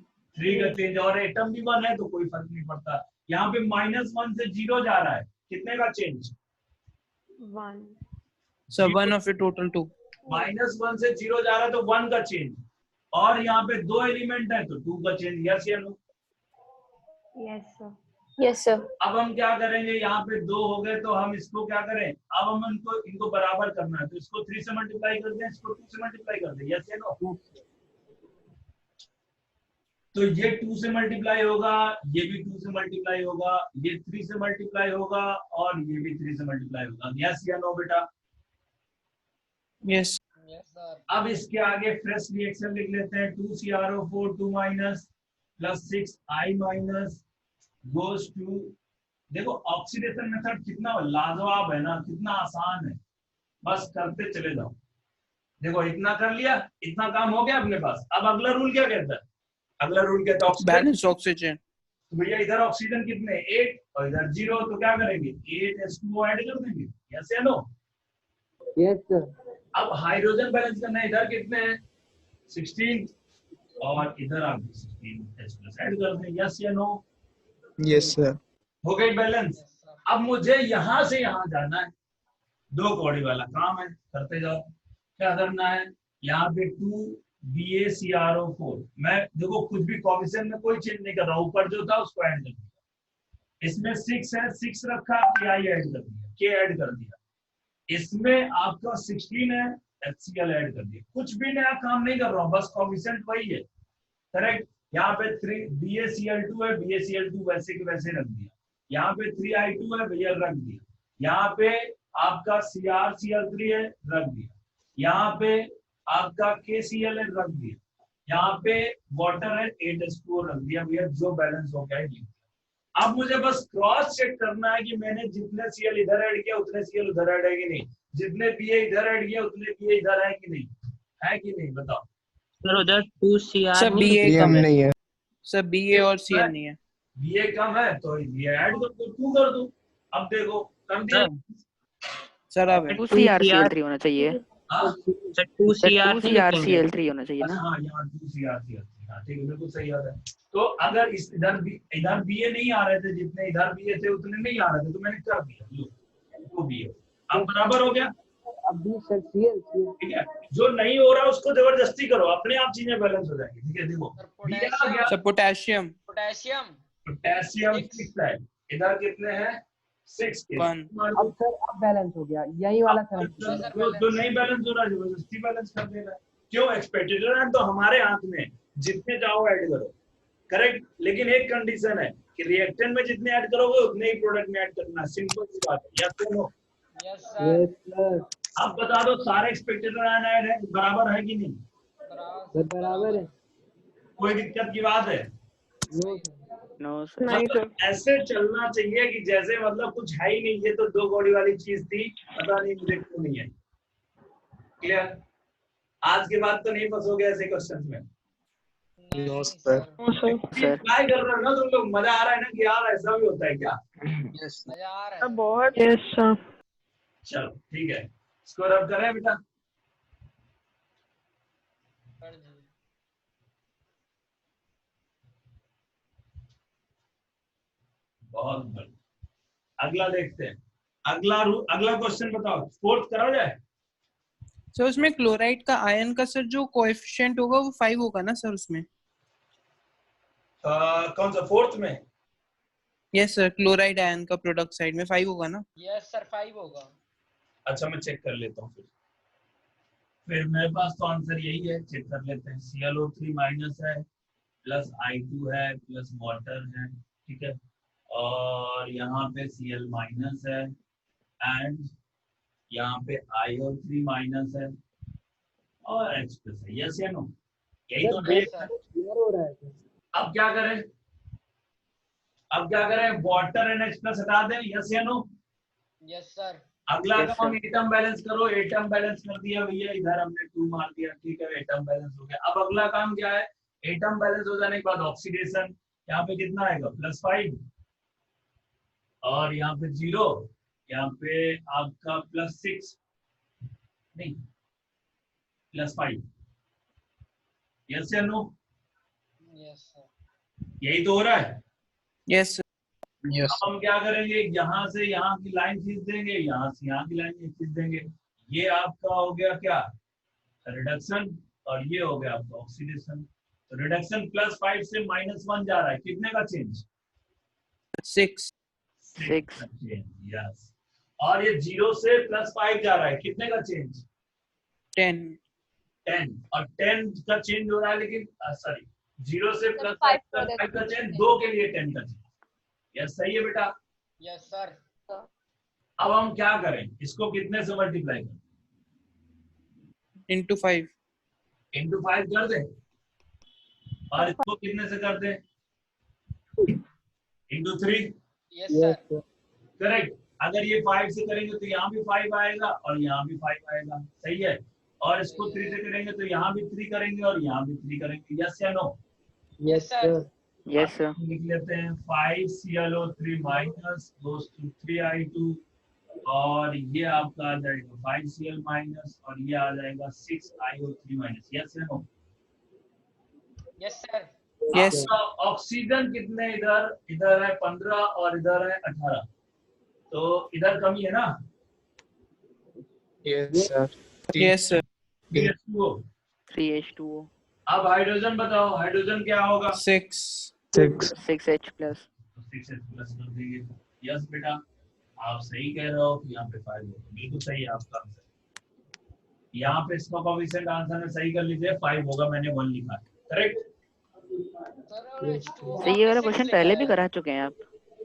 का चेंज, और एटम भी 1 है तो कोई फर्क नहीं पड़ता। यहाँ पे -1 से 0 जा रहा है, कितने का change? 1. So 1 of it total 2. -1 से 0 जा रहा है तो 1 का चेंज, और यहाँ पे 2 एलिमेंट है तो 2 का चेंज। यस या नो? Yes sir. अब हम क्या करेंगे, यहाँ पे 2 हो गए तो हम इसको क्या करें, अब हम इनको बराबर करना है तो इसको 3 से मल्टीप्लाई कर दें, इसको 2 से मल्टीप्लाई कर दें। यस या नो? तो ये 2 से मल्टीप्लाई होगा, ये भी 2 से मल्टीप्लाई होगा, ये 3 से मल्टीप्लाई होगा और ये भी 3 से मल्टीप्लाई होगा। यस या नो बेटा? Yes. Yes sir. अब इसके आगे फ्रेश रिएक्शन लिख लेते हैं। 2CrO4 2 minus +6 I minus goes to, देखो ऑक्सीडेशन मेथड कितना लाजवाब है ना, कितना आसान है, बस करते चले जाओ। देखो इतना कर लिया, इतना काम हो गया अपने पास। अब अगला रूल क्या कहता है, अगला रूल कहता है Balance oxygen. तो भैया इधर ऑक्सीजन कितने, 8 और इधर 0, तो क्या करेंगे, 8H2O ऐड कर देंगे। यस या नो? Yes sir. अब हाइड्रोजन बैलेंस करना है, इधर कितने हैं, 16 और इधर आप 16H+ ऐड कर दें। यस या नो? Yes sir. हो गई बैलेंस। Yes sir. अब मुझे यहाँ से यहाँ जाना है, 2 कौड़ी वाला काम है, करते जाओ। क्या करना है, यहाँ पे 2BaCrO4, मैं देखो कुछ भी कोएफिशिएंट में कोई चेंज नहीं कर रहा हूँ, ऊपर जो था उसको ऐड कर दिया। इसमें 6 है, 6 रखा, Ki ऐड कर दिया, K ऐड कर दिया। इसमें आपका 16 है, HCl ऐड कर दिया। कुछ भी नया काम नहीं कर रहा हूँ, बस कोएफिशिएंट वही है, करेक्ट। यहाँ पे 3 BaCl2 है, BaCl2 वैसे के वैसे रख दिया। यहाँ पे 3I2 है भैया, रख दिया। यहाँ पे आपका CrCl3 है, रख दिया। यहाँ पे आपका KCl है, रख दिया। यहाँ पे वाटर है, 8H2O रख दिया भैया, जो बैलेंस हो गया है। अब मुझे बस क्रॉस चेक करना है कि मैंने जितने Cl इधर ऐड किया उतने Cl उधर ऐड है कि नहीं, जितने Ba इधर ऐड किया उतने Ba इधर है कि नहीं, है कि नहीं, बताओ। सर उधर 2Cr Sir नहीं BA कम है। नहीं है। Sir BA और Cl नहीं है। Ba कम है तो ये ऐड कर दो, 2 कर दो। अब देखो कर दिया। Sir अब है। 2CrCl3 होना चाहिए। हाँ सर 2Cr नहीं लिखेंगे। 2CrCl3 होना चाहिए ना। हाँ, यहाँ 2CrCl3, हाँ ठीक है, बिल्कुल सही याद है। तो अगर इस इधर Ba नहीं आ रहे थे, जितने इधर Ba थे उतने नहीं आ रहे थे, तो मैंने कर दिया, लो 2Ba। अब बराबर हो गया। ठीक है, जो नहीं हो रहा उसको जबरदस्ती करो, अपने आप चीजें बैलेंस हो जाएंगी। ठीक है, देखो Sir, Ba आ गया, Sir potassium Potassium. पोटेशियम 6 है, इधर कितने हैं, 6 के। 1. अब सर अब बैलेंस हो गया, यही वाला सर। जो नहीं बैलेंस हो रहा है जबरदस्ती बैलेंस कर दे रहा है। क्यों, एक्सपेक्टेड तो हमारे हाथ में, जितने चाहो ऐड करो, करेक्ट। लेकिन एक कंडीशन है कि रिएक्टेंट में जितने ऐड करोगे उतने ही प्रोडक्ट में ऐड करना, सिंपल सी बात है। Yes no? Yes sir. अब बता दो सारे एक्सपेक्टेड आयन ऐड है, बराबर है कि नहीं, बराबर है। कोई दिक्कत की बात है? No sir. नहीं सर। ऐसे चलना चाहिए कि जैसे मतलब कुछ है ही नहीं, ये तो 2 कौड़ी वाली चीज थी, पता नहीं मुझे क्यों नहीं है। क्लियर? आज के बाद तो नहीं फंसोगे ऐसे क्वेश्चन में। No sir. सर ट्राई कर रहे हो ना तुम लोग, मजा आ रहा है ना कि यार ऐसा भी होता है क्या? मजा आ रहा है। बहुत। Yes sir. चलो ठीक है, स्कोर अप करें बेटा। कर दीजिए। बहुत बढ़िया, अगला देखते हैं। अगला क्वेश्चन बताओ, फोर्थ करा जाए। सर उसमें क्लोराइड का आयन का सर जो कोएफिशिएंट होगा वो 5 होगा ना सर उसमें? कौन सा फोर्थ में? यस सर, क्लोराइड आयन का प्रोडक्ट साइड में 5 होगा ना? Yes sir, 5 होगा। अच्छा मैं चेक कर लेता हूँ फिर मेरे पास तो आंसर यही है, चेक कर लेते हैं। ClO3 माइनस है, प्लस I2 है प्लस वाटर है, ठीक है, और यहाँ पे Cl माइनस है एंड यहाँ पे iO3 माइनस है और H प्लस है। यस या नो? यही तो है। अब क्या करें? अब क्या करें? वाटर एंड H प्लस हटा दें। यस या नो? Yes sir. अगला Yes, काम sir. एटम बैलेंस करो। एटम बैलेंस कर दिया भैया, इधर हमने 2 मार दिया, ठीक है, एटम बैलेंस हो गया। अब अगला काम क्या है? एटम बैलेंस हो जाने के बाद ऑक्सीडेशन, यहाँ पे कितना आएगा? +5 और यहाँ पे 0, यहाँ पे आपका +6 नहीं +5। यस या नो? Yes sir. यही तो हो रहा है। Yes Yes. अब हम क्या करेंगे? यहाँ से यहाँ की लाइन खींच देंगे, यहाँ से यहाँ की लाइन खींच देंगे। ये आपका हो गया क्या? रिडक्शन, और ये हो गया आपका ऑक्सीडेशन। तो रिडक्शन +5 से -1 जा रहा है, कितने का चेंज? 6 6 यस। और ये 0 से +5 जा रहा है, कितने का चेंज? 10 10। और 10 का चेंज हो रहा है, लेकिन सॉरी 0 से मतलब +5 5 का चेंज, 2 के लिए 10 का चेंज। यस, सही है बेटा। Yes sir. अब हम क्या करें? इसको कितने से मल्टीप्लाई करें? into 5 इंटू 5 कर दें, और इसको कितने से कर दें? इंटू 3। Yes sir. करेक्ट। अगर ये 5 से करेंगे तो यहाँ भी 5 आएगा और यहाँ भी 5 आएगा, सही है। और इसको 3 से करेंगे तो यहाँ भी 3 करेंगे और यहाँ भी 3 करेंगे। यस या no? Yes sir. Yes, sir. लिख लेते हैं 5ClO3 minus goes to 3I2, और ये आपका आ जाएगा 5Cl माइनस, और ये आ जाएगा 6iO3 माइनस। यस या no? Yes sir. Yes oxygen कितने इधर? इधर है 15 और इधर है 18, तो इधर कमी है ना? Yes, sir. Yes sir 3H2O। 3H2O. अब हाइड्रोजन बताओ, हाइड्रोजन क्या होगा? 6 6. 6H plus. 6H प्लस कर देंगे। यस बेटा, आप सही कह रहे हो कि यहाँ पे 5 होगा, बिल्कुल सही है आपका आंसर। यहाँ पे इसका कोएफिशिएंट आंसर में सही कर लीजिए, 5 होगा, मैंने 1 लिखा है। करेक्ट? सर और H2O सर ये वाला क्वेश्चन पहले भी करा चुके हैं आप?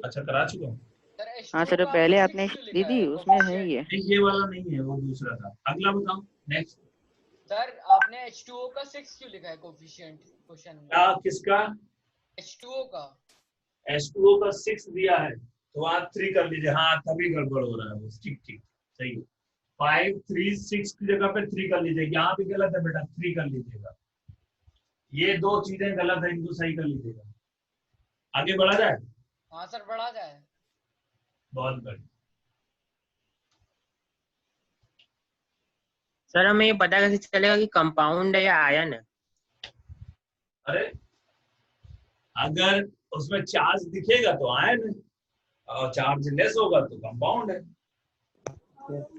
अच्छा, करा चुका हूँ। सर H2O हाँ सर, का पहले आपने आपने 6 क्यों दी लिखा थी, है? उसमें है कोएफिशिएंट? ये। नहीं, ये वाला नहीं है, वो दूसरा था। अगला बताओ, नेक्स्ट। सर आपने H2O का 6 क्यों लिखा है कोएफिशिएंट क्वेश्चन में? क्या? किसका? H2O का। H2O का 6 दिया है, तो आप 3 कर लीजिए। हाँ, तभी गड़बड़ हो रहा है वो। ठीक ठीक, सही है। 5 3 6 की जगह पे 3 कर लीजिए। यहाँ भी गलत है बेटा, 3 कर लीजिएगा। ये 2 चीजें गलत है, इनको सही कर लीजिएगा। आगे बढ़ा जाए? हाँ सर, बढ़ा जाए। बहुत बढ़िया। सर हमें ये पता कैसे चलेगा कि कंपाउंड है या आयन है? अरे, अगर उसमें चार्ज दिखेगा तो आयन है, और चार्ज लेस होगा तो कंपाउंड है।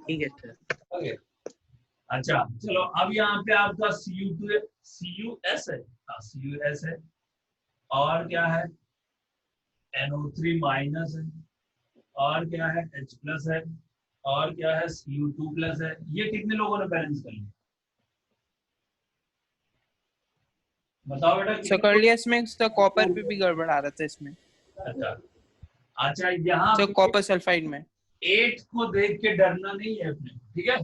ठीक है सर। ओके, अच्छा चलो, अब यहाँ पे आपका CuS है। हाँ, CuS है, और क्या है? NO3 माइनस है, और क्या है? H प्लस है, और क्या है? Cu2 प्लस है। ये कितने लोगों ने बैलेंस कर लिया? बताओ बेटा। सर कर लिया। इसमें सर कॉपर पे भी गड़बड़ आ रहा था इसमें। अच्छा अच्छा, यहाँ सर कॉपर सल्फाइड में 8 को देख के डरना नहीं है अपने, ठीक है।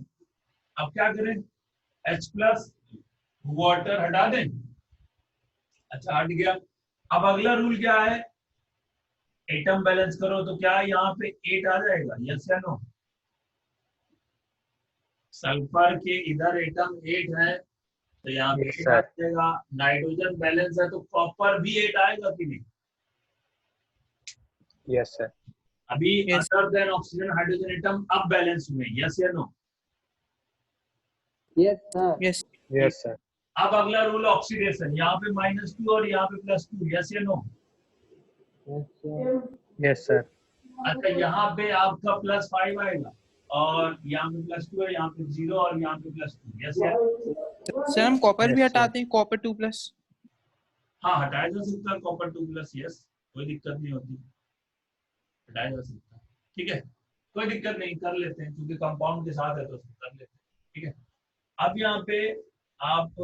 अब क्या करें? H प्लस वाटर हटा दें। अच्छा, हट गया। अब अगला रूल क्या है? एटम बैलेंस करो, तो क्या यहाँ पे 8 आ जाएगा? यस या नो? सल्फर के इधर एटम 8 है, तो यहाँ पे Yes, 8 आ sir. जाएगा। नाइट्रोजन बैलेंस है, तो कॉपर भी 8 आएगा कि नहीं? Yes, sir. अभी Yes. Other than oxygen hydrogen atom अब बैलेंस हुए। यस या नो? Yes Yes, sir. अब अगला रूल ऑक्सीडेशन, यहाँ पे -2 और यहाँ पे +2। यस या नो? Yes, sir. अच्छा, यहाँ पे आपका +5 आएगा, और यहाँ पे +2 है, यहाँ पे 0 और यहाँ पे +2। यस या? सर हम कॉपर भी Yes, sir. हटाते हैं, कॉपर 2+। हाँ, हटाया जा सकता है कॉपर 2+। यस, कोई दिक्कत नहीं होती, हटाया जा सकता है। ठीक है, कोई दिक्कत नहीं, कर लेते हैं, क्योंकि कंपाउंड के साथ है तो कर लेते हैं। ठीक है, अब यहाँ पे आप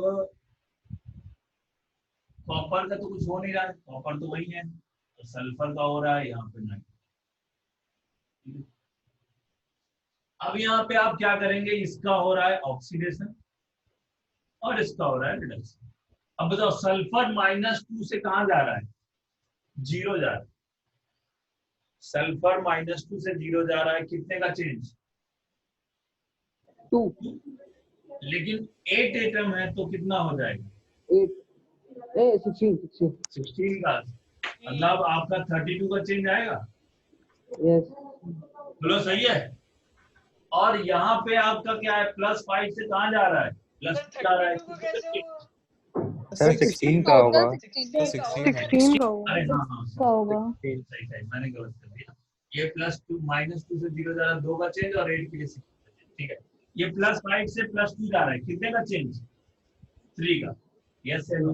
कॉपर का तो कुछ हो नहीं रहा है, कॉपर तो वही है, तो सल्फर का हो रहा है यहाँ पे 9। अब यहाँ पे आप क्या करेंगे, इसका हो रहा है ऑक्सीडेशन और इसका हो रहा है रिडक्शन। अब बताओ सल्फर -2 से कहां जा रहा है, 0 जा रहा है। सल्फर -2 से 0 जा रहा है, कितने का चेंज, 2 लेकिन 8 एटम है तो कितना हो जाएगा, 16 का, मतलब आपका 32 का चेंज आएगा। यस बोलो सही है। और यहाँ पे आपका क्या है, +5 से कहाँ जा रहा है, प्लस सर जा रहा है। 32 को कैसे हुआ? सर 16 का होगा। 16 का होगा। अरे हाँ हाँ का होगा। सही सही, मैंने गलत कर दिया। ये +2 -2 से 0 जा रहा है, 2 का चेंज, और 8 के लिए 6 का चेंज। ठीक है, ये +5 से +2 जा रहा है, कितने का चेंज, 3 का। यस है no,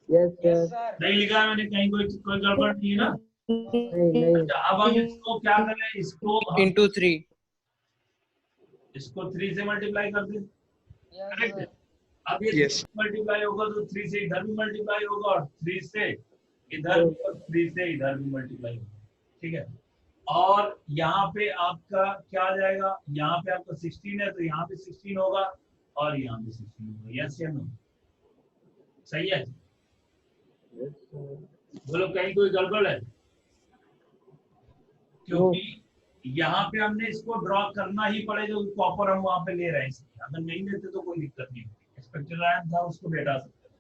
yes yes sir. Sir. नहीं लिखा है मैंने कहीं, कोई गड़बड़ नहीं है ना। नहीं अच्छा, अब हम इसको क्या करें, इसको into 3 इसको 3 से मल्टीप्लाई कर दें, यस करेक्ट। सर। अब ये Yes. मल्टीप्लाई होगा तो 3 से इधर भी मल्टीप्लाई होगा, और 3 से इधर, और 3 से इधर भी मल्टीप्लाई होगा। ठीक है, और यहाँ पे आपका क्या आ जाएगा, यहाँ पे आपका 16 है तो यहाँ पे 16 होगा, और यहाँ पे 16 होगा। यस या नो, सही है। बोलो कहीं कोई गड़बड़ है, क्योंकि यहाँ पे हमने इसको ड्रॉ करना ही पड़ेगा, कॉपर हम वहां पे ले रहे हैं, इसलिए अगर नहीं लेते तो कोई दिक्कत नहीं होती। एक्सपेक्टेड आयन था उसको भी हटा सकते हैं।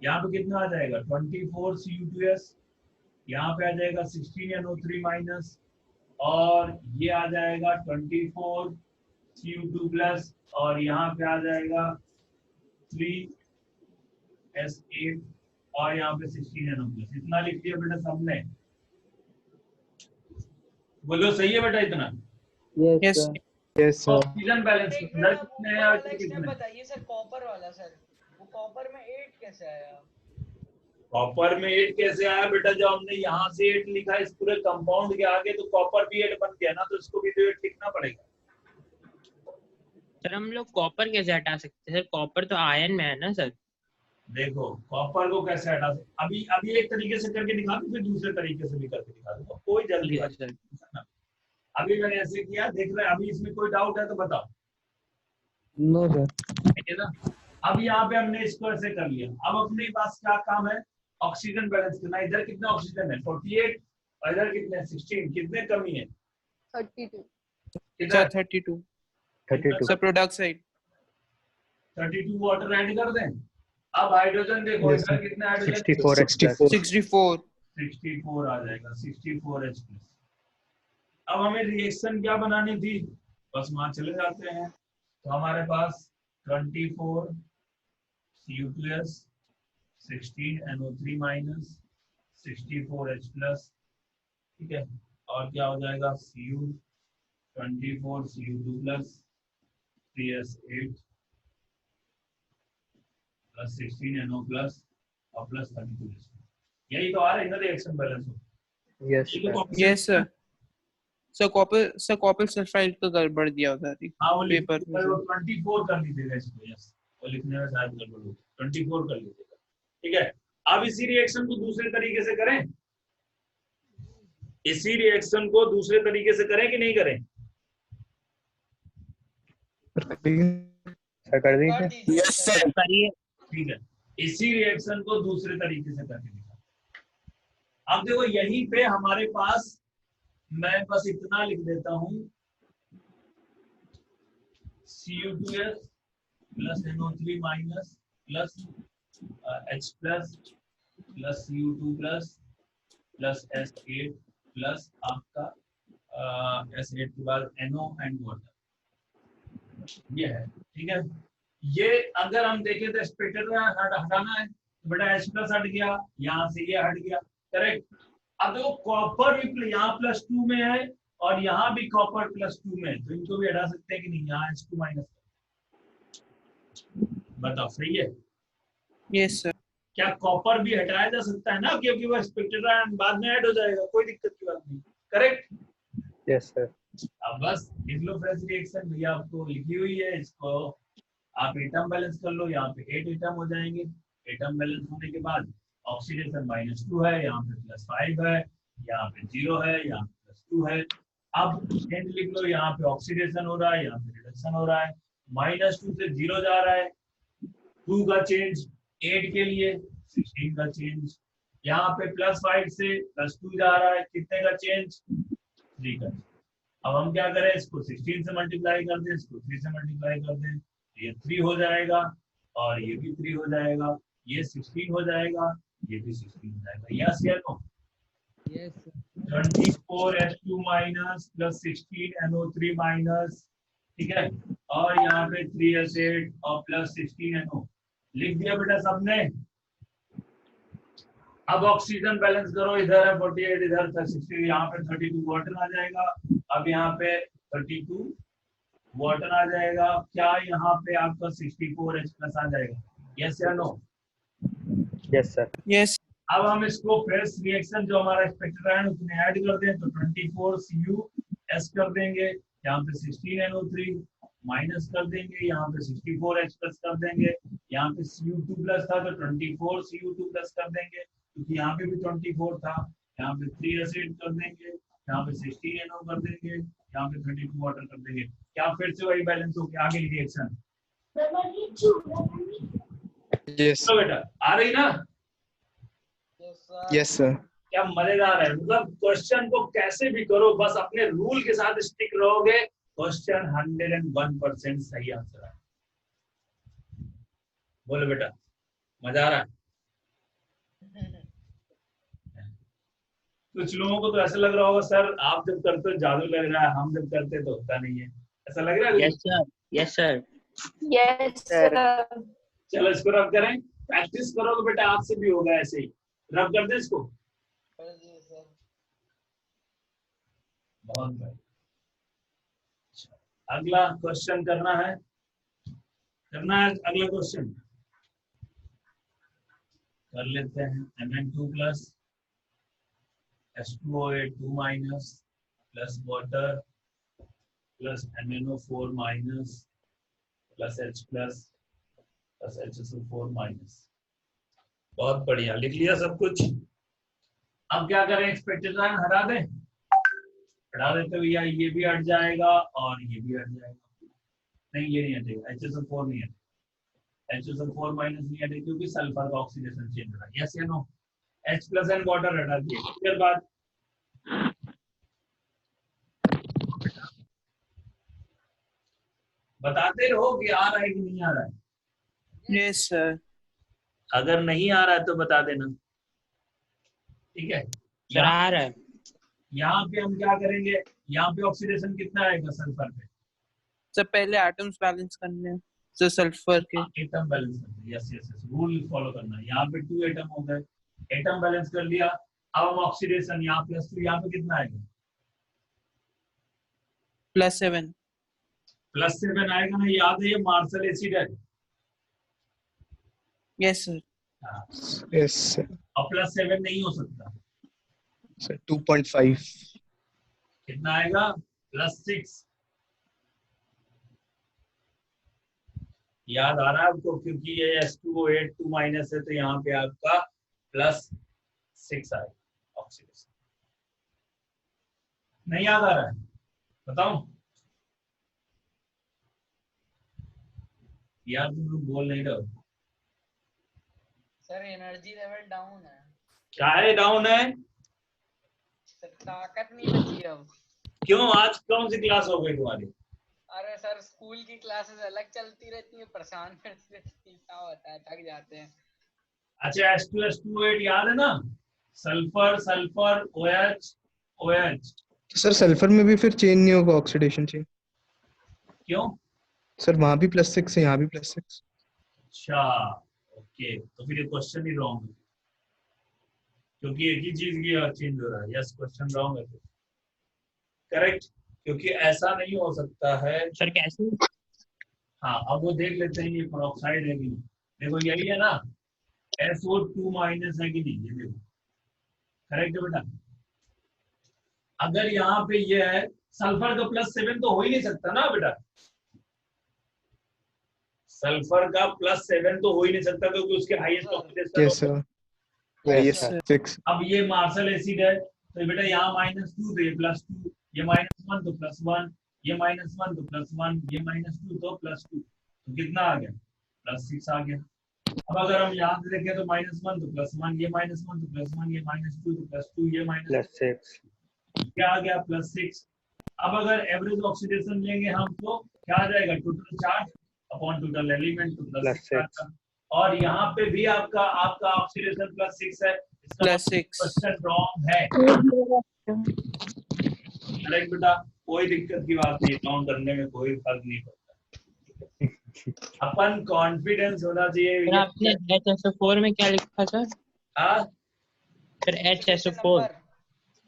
यहाँ पे कितना आ जाएगा, 24 Cu2s, यहाँ पे आ जाएगा 16 NO3 माइनस, और ये आ जाएगा 24 Cu2 प्लस, और यहाँ पे आ जाएगा 3S8, और यहाँ पे 16 NO प्लस। इतना लिख दिया बेटा सबने, बोलो सही है बेटा इतना। yes yes sir. Oxygen balance एक अंदर मिनट, कितने वो हैं और वाला स्टेप कितने, बताइए सर, कॉपर वाला सर। वो कॉपर में 8 कैसे आया? कॉपर में 8 कैसे आया बेटा, जब हमने यहाँ से 8 लिखा इस पूरे कंपाउंड के आगे, तो कॉपर भी 8 बन गया ना, तो इसको भी तो 8 लिखना पड़ेगा। सर हम लोग कॉपर कैसे हटा सकते हैं सर? कॉपर तो आयन में है ना सर। देखो कॉपर को कैसे हटा सकते, अभी एक तरीके से करके दिखा दूं, फिर दूसरे तरीके से भी करके दिखा दूंगा, कोई जल्दी ठीक है सर। अभी मैंने ऐसे किया, देख रहे हैं, अभी इसमें कोई डाउट है तो बताओ। No sir. ठीक है ना, अब यहाँ पे हमने इसको ऐसे कर लिया। अब अपने पास क्या काम है, ऑक्सीजन बैलेंस करना। इधर कितना ऑक्सीजन है, 48, और इधर कितने 16, कितने कमी है, 32। इधर 32 32 sir product side 32 water add कर दें। अब हाइड्रोजन देखो, Yes, इधर sir. कितना हाइड्रोजन, 64 64 64 आ जाएगा, 64H+। अब हमें रिएक्शन क्या बनानी थी, बस वहां चले जाते हैं। तो हमारे पास 24 Cu2s, 16 NO3 माइनस, 64H+, ठीक है, और क्या हो जाएगा, Cu 24 Cu2 plus 3S8 plus 16 NO plus और प्लस 32। यही तो आ रहा है ना रिएक्शन बैलेंस हो। यस ये तो sir. Yes sir copper sulphide का गड़बड़ दिया उधर ही हाँ वो पेपर में सर। 24 कर लीजिएगा इसको, यस वो लिखने में शायद गड़बड़ होगी, 24 कर लीजिएगा। ठीक है, अब इसी रिएक्शन को दूसरे तरीके से करें, इसी रिएक्शन को दूसरे तरीके से करें कि नहीं करें, सर कर दीजिए। Yes sir. करिए। ठीक है, इसी रिएक्शन को दूसरे तरीके से करके दिखा। अब देखो यहीं पे हमारे पास, मैं बस इतना लिख देता हूं, Cu2s plus NO3 minus plus H plus plus Cu2 plus plus S8 plus आपका S8 के बाद NO एंड वाटर, ये है। ठीक है, ये अगर हम देखें तो स्पेक्टर में हटाना है तो बेटा H प्लस हट गया, यहाँ से ये हट गया, करेक्ट। अब देखो कॉपर भी यहाँ +2 में है और यहाँ भी कॉपर +2 में है, तो इनको भी हटा सकते हैं कि नहीं, यहाँ H2 माइनस, बताओ सही है। यस सर क्या कॉपर भी हटाया जा सकता है ना, क्योंकि वो स्पेक्टर आयन बाद में ऐड हो जाएगा, कोई दिक्कत की बात नहीं, करेक्ट। Yes sir. अब बस लिख लो फ्रेश रिएक्शन, भैया आपको लिखी हुई है, इसको आप एटम बैलेंस कर लो, यहाँ पे 8 एटम हो जाएंगे। एटम बैलेंस होने के बाद ऑक्सीडेशन -2 है, यहाँ पे +5 है, यहाँ पे 0 है, यहाँ पे +2 है। अब चेंज लिख लो, यहाँ पे ऑक्सीडेशन हो रहा है, यहाँ पे रिडक्शन हो रहा है। -2 से 0 जा रहा है, 2 का चेंज 8 के लिए, 16 का चेंज। यहाँ पे +5 से +2 जा रहा है, कितने का चेंज? 3 का। अब हम क्या करें, इसको 16 से मल्टीप्लाई कर दें, इसको 3 से मल्टीप्लाई कर दें, ये 3 हो जाएगा और ये भी 3 हो जाएगा, ये 16 हो जाएगा, ये भी 16 हो जाएगा। यस या no? Yes 24H2 minus plus 16NO3 minus, ठीक है, और यहाँ पे 3S8 और प्लस 16NO लिख दिया बेटा सबने। अब ऑक्सीजन बैलेंस करो, इधर है 48, इधर 60, यहाँ पे 32 वाटर आ जाएगा। अब यहाँ पे 32 वाटर आ जाएगा, क्या यहाँ पे आपका 64H प्लस आ जाएगा? यस या नो? Yes, sir. यस अब हम इसको फ्रेश रिएक्शन जो हमारा एक्सपेक्टेड उसमें ऐड कर दें, तो 24CuS कर देंगे, यहाँ पे 16NO3 माइनस कर देंगे, यहाँ पे 64H प्लस कर देंगे, यहाँ पे Cu2 प्लस था तो 24Cu2 प्लस कर देंगे, क्योंकि यहाँ पे भी 24 था। यहाँ पे 3S8 कर देंगे, यहाँ पे 16NO कर देंगे, यहाँ पे 32 वाटर कर देंगे। क्या फिर से वही बैलेंस हो गया? आगे रिएक्शन Yes. तो बेटा आ रही ना? Yes, sir. क्या मजेदार है, मतलब क्वेश्चन को कैसे भी करो, बस अपने रूल के साथ स्टिक रहोगे, क्वेश्चन 101% सही आंसर है। बोलो बेटा, मजा आ रहा है? कुछ लोगों को तो ऐसा लग रहा होगा सर आप जब करते हो जादू लग रहा है, हम जब करते तो होता नहीं है, ऐसा लग रहा है? Yes sir, yes sir. Yes sir. चलो इसको रब करें, प्रैक्टिस करोगे बेटा आपसे भी होगा ऐसे ही। रब कर दे इसको, बहुत बढ़िया। अगला क्वेश्चन करना है अगला क्वेश्चन कर लेते हैं। Mn2 plus H2O8 2 minus plus water plus MnO4 minus plus H plus plus HSO4 minus. बहुत बढ़िया, लिख लिया सब कुछ। अब क्या करें, एक्सपेक्टेड लाइन हटा दें? हटा देते भैया, ये भी हट जाएगा और ये भी हट जाएगा। नहीं ये नहीं हटेगा, HSO4 नहीं हटेगा, HSO4 माइनस नहीं हटेगा क्योंकि सल्फर का ऑक्सीडेशन चेंज हो रहा है। यस या no? H plus and water हटा दिए, फिर बाद बताते रहो कि आ रहा है कि नहीं आ रहा है। Yes sir. अगर नहीं आ रहा है तो बता देना, ठीक है? सर आ रहा है। यहाँ पे हम क्या करेंगे, यहाँ पे ऑक्सीडेशन कितना आएगा सल्फर पे? सर पहले एटम्स बैलेंस करने हैं सर सल्फर के। एटम बैलेंस करना, yes yes yes, rule follow करना। यहाँ पे 2 एटम हो गए, एटम बैलेंस कर लिया। अब हम ऑक्सीडेशन यहाँ +2, यहाँ पे कितना आएगा? +7। +7 आएगा ना, याद है ये मार्शल एसिड है। Yes sir. Yes, sir. और +7 नहीं हो सकता, Sir, 2.5. कितना आएगा? +6। याद आ रहा है आपको, क्योंकि ये H2O8 2 माइनस है तो यहाँ पे आपका +6 आएगा ऑक्सीडेशन। नहीं याद आ रहा है? बताऊं यार, तुम लोग बोल नहीं रहे हो। सर एनर्जी लेवल डाउन है। क्या है डाउन है? सर ताकत नहीं बची अब। क्यों, आज कौन सी क्लास हो गई तुम्हारी? अरे सर स्कूल की क्लासेस अलग चलती रहती है, परेशान करती रहती है, क्या होता है, थक जाते हैं। अच्छा H2H2O8 याद है ना? Sulphur sulphur OH OH। तो सर सल्फर में भी फिर चेंज नहीं होगा ऑक्सीडेशन चेंज? क्यों? सर वहां भी +6 है, यहाँ भी +6। अच्छा ओके, तो फिर ये क्वेश्चन ही रॉन्ग है, क्योंकि एक ही चीज की चेंज हो रहा है। यस, क्वेश्चन रॉन्ग है, करेक्ट, क्योंकि ऐसा नहीं हो सकता है। सर कैसे? हाँ अब वो देख लेते हैं ये पेरोक्साइड है कि नहीं। देखो यही है ना, SO2 माइनस है कि नहीं, ये देखो करेक्ट है बेटा। अगर यहाँ पे ये है सल्फर का +7 तो हो ही नहीं सकता ना बेटा। सल्फर का +7 तो हो ही नहीं सकता क्योंकि उसके highest oxidation Yes, sir. Yes, Yes, sir. 6. अब ये मार्शल एसिड है तो बेटा यहाँ -2 तो ये +2, ये -1 तो +1, ये -1 तो +1, ये -2 तो +2, तो कितना आ गया? +6 आ गया। अब अगर हम यहाँ से देखें तो -1 तो +1, ये -1 तो +1, ये -2 तो +2, ये +6. क्या आ गया? +6। अब अगर एवरेज ऑक्सीडेशन लेंगे हम तो क्या आ जाएगा? Total charge upon total element तो +6। और यहाँ पे भी आपका ऑक्सीडेशन +6 है, इसका +6 क्वेश्चन रॉन्ग है। करेक्ट बेटा, कोई दिक्कत की बात नहीं, काउंट करने में कोई फर्क नहीं पड़ता। अपन कॉन्फिडेंस होना चाहिए। सर आपने HSO4 में क्या लिखा सर? हाँ, सर HSO4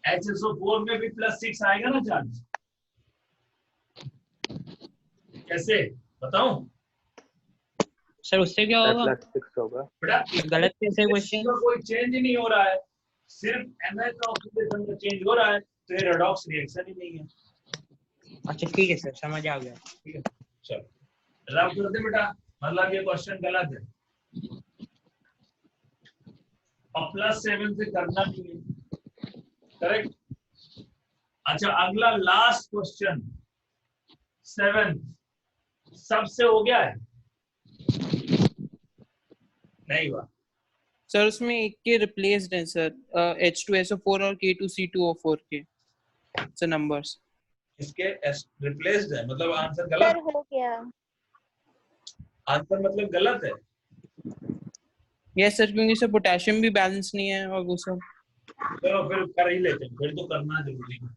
HSO4 में भी +6 आएगा ना चार्ज? कैसे बताऊं? सर उससे क्या सर होगा? +6 होगा। बेटा गलत कैसे क्वेश्चन? कोई चेंज ही नहीं हो रहा है, सिर्फ NH का ऑक्सीडेशन का चेंज हो रहा है, तो ये रेडॉक्स रिएक्शन ही नहीं है। अच्छा ठीक है सर, समझ आ गया। ठीक है, चलो रब कर दे बेटा, मतलब ये क्वेश्चन गलत है और +7 से करना नहीं है। करेक्ट। अच्छा अगला लास्ट क्वेश्चन 7 सबसे हो गया है? नहीं हुआ सर, उसमें एक के रिप्लेस्ड है सर, H2SO4 और K2C2O4 के सर नंबर्स। इसके रिप्लेस्ड है मतलब आंसर गलत? सर हो गया। आंसर मतलब गलत है? यस सर, क्योंकि सर पोटेशियम भी बैलेंस नहीं है और वो सब। चलो फिर कर ही लेते हैं, फिर तो करना जरूरी है।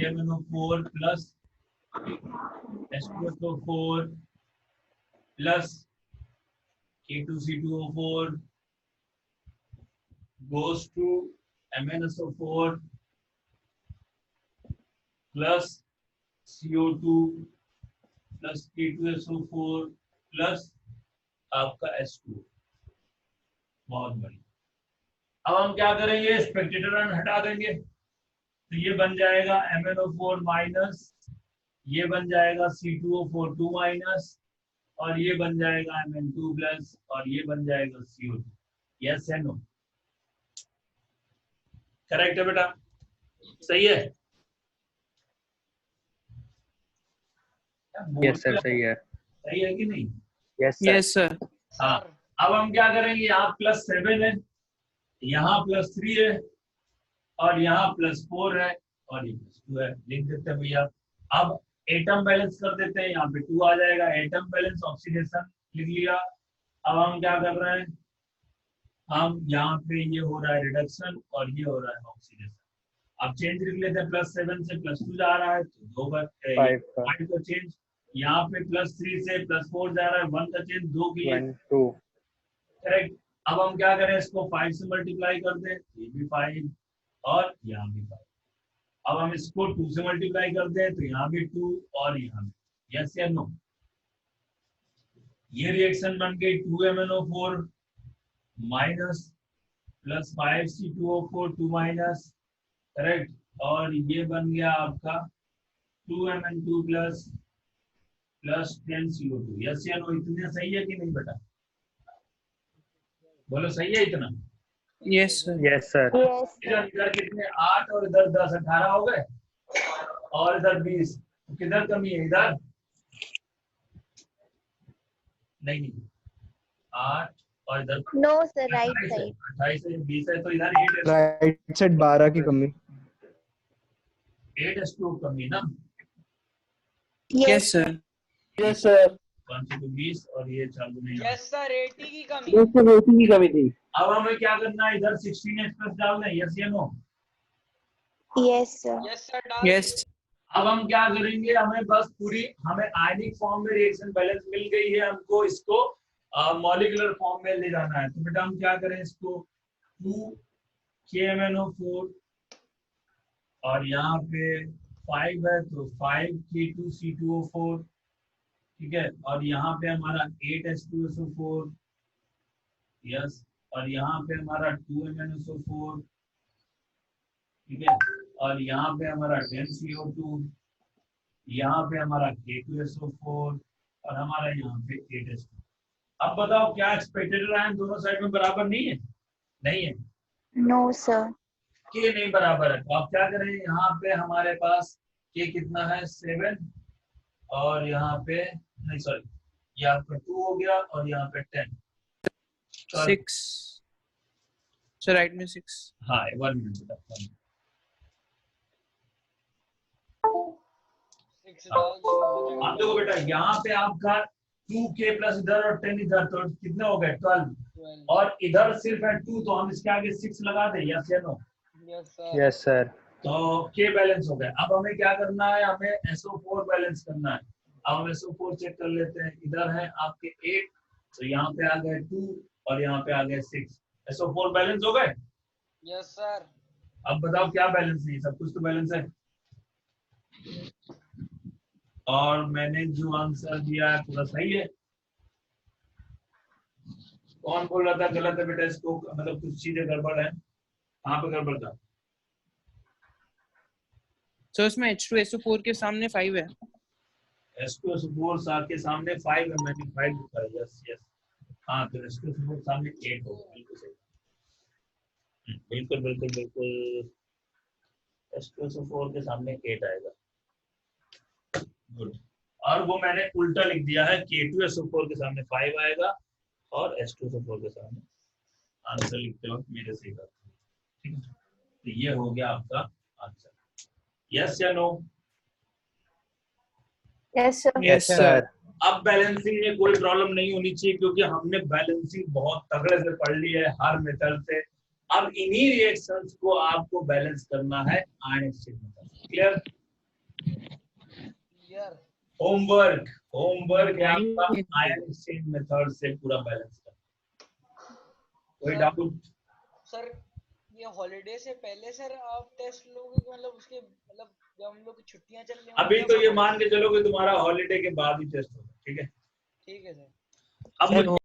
MnO4 plus H2SO4 plus K2C2O4 goes to MnSO4 plus CO2 plus K2SO4 plus आपका H2। बहुत बढ़िया। अब हम क्या करेंगे? स्पेक्टेटर आयन हटा देंगे तो ये बन जाएगा MnO4 माइनस, ये बन जाएगा C2O4 2 माइनस, और ये बन जाएगा Mn2 प्लस, और ये बन जाएगा CO2। यस है नो? करेक्ट है बेटा? सही है? यस सर, सही है। सही है कि नहीं? Yes sir. Yes sir. हाँ, अब हम क्या करेंगे? यहाँ +7 है, यहाँ +3 है, और यहाँ +4 है, और ये +2 है। लिख देते हैं भैया। अब एटम बैलेंस कर देते हैं, यहाँ पे 2 आ जाएगा। एटम बैलेंस ऑक्सीडेशन लिख लिया। अब हम क्या कर रहे हैं? हम यहाँ पे ये हो रहा है रिडक्शन और ये हो रहा है ऑक्सीडेशन। अब चेंज लिख लेते हैं, +7 से +2 जा रहा है तो 2 का 5 का चेंज, यहाँ पे +3 से +4 जा रहा है 1 का चेंज, 2 की 1 2। करेक्ट। अब हम क्या करें? इसको 5 से मल्टीप्लाई कर दें, ये भी 5 और यहाँ भी 5। अब हम इसको 2 से मल्टीप्लाई कर दें तो यहाँ भी 2 और यहाँ भी। यस या नो? ये रिएक्शन बन गई 2MnO4 minus plus 5C2O4 2 minus, correct. और ये बन गया आपका 2Mn2 plus plus 10CO2। Yes या नो? इतने सही है कि नहीं बेटा? बोलो सही है इतना? Yes sir. Yes sir. इधर कितने 8 और इधर 10 18 हो गए, और इधर 20। तो किधर कमी है? इधर नहीं 8 और इधर नो सर, राइट 28 है, साइड। 28 है, 20 है, तो इधर 8 राइट साइड 12 की कमी। 8H2 कमी ना? Yes sir. Yes sir. 520 और ये चालू नहीं। यस सर, 80 की कमी। यस सर, 80 की कमी थी। अब हमें क्या करना है? इधर 16H प्लस डालना है। यस या no? Yes sir. Yes sir, डाल यस। अब हम क्या करेंगे? हमें बस हमें आयनिक फॉर्म में रिएक्शन बैलेंस मिल गई है, हमको इसको मॉलिक्यूलर फॉर्म में ले जाना है। तो बेटा हम क्या करें? इसको 2KMnO4 और यहाँ पे 5 है तो 5K2C2O4, ठीक है। और यहाँ पे हमारा 8H2SO4, यस। और यहाँ पे हमारा 2MnSO4, ठीक है। और यहाँ पे हमारा 10CO2, यहाँ पे हमारा K2SO4 और हमारा यहाँ पे 8H2। अब बताओ क्या एक्सपेक्टेड आयन दोनों साइड में बराबर नहीं है? नहीं है, नो सर। K नहीं बराबर है, तो आप क्या करें, यहाँ पे हमारे पास K कितना है 7 और यहाँ पे नहीं सॉरी, यहाँ पे 2 हो गया और यहाँ पे 10 6 सर राइट में 6। हाँ 1 मिनट बेटा। आप देखो बेटा यहाँ पे आपका 2K प्लस इधर और 10 इधर, तो कितने हो गए 12 और इधर सिर्फ है 2, तो हम इसके आगे 6 लगा दें, यस या नो? Yes sir. तो K बैलेंस हो गया। अब हमें क्या करना है, हमें SO4 बैलेंस करना है। अब हम SO4 चेक कर लेते हैं, इधर है आपके 8, तो यहाँ पे आ गए 2 और यहाँ पे आ गए 6। SO4 बैलेंस हो गए? Yes sir. अब बताओ क्या बैलेंस नहीं, सब कुछ तो बैलेंस है। और मैंने जो आंसर दिया है पूरा सही है। कौन बोल रहा था गलत है बेटा इसको, मतलब कुछ चीजें गड़बड़ है? कहाँ पे गड़बड़ था? सर उसमें H2SO4 के सामने 5 है। H2SO4 के सामने 5 है, मैंने 5 लिखा है। यस यस, हाँ तो H2SO4 सामने 8 होगा, बिल्कुल सही। बिल्कुल बिल्कुल बिल्कुल, H2SO4 के सामने 8 आएगा। गुड। और वो मैंने उल्टा लिख दिया है, K2SO4 के सामने 5 आएगा और H2SO4 के सामने, आंसर लिखते वक्त मेरे से ठीक है। तो ये हो गया आपका आंसर। यस या no? Yes sir. Yes sir. अब बैलेंसिंग में कोई प्रॉब्लम नहीं होनी चाहिए, क्योंकि हमने बैलेंसिंग बहुत तगड़े से पढ़ ली है हर मेथड से। अब इन्हीं रिएक्शंस को आपको बैलेंस करना है ion exchange method. Clear? Homework है आपका आयन एक्सचेंज मेथड से पूरा बैलेंस करना। कोई डाउट? सर ये हॉलीडे से पहले सर आप टेस्ट लोगे, मतलब उसके मतलब जब हम लोग की छुट्टियां चल रही हैं अभी तो ये मान के चलो कि तुम्हारा हॉलीडे के बाद ही टेस्ट होगा, ठीक है? ठीक है सर। अब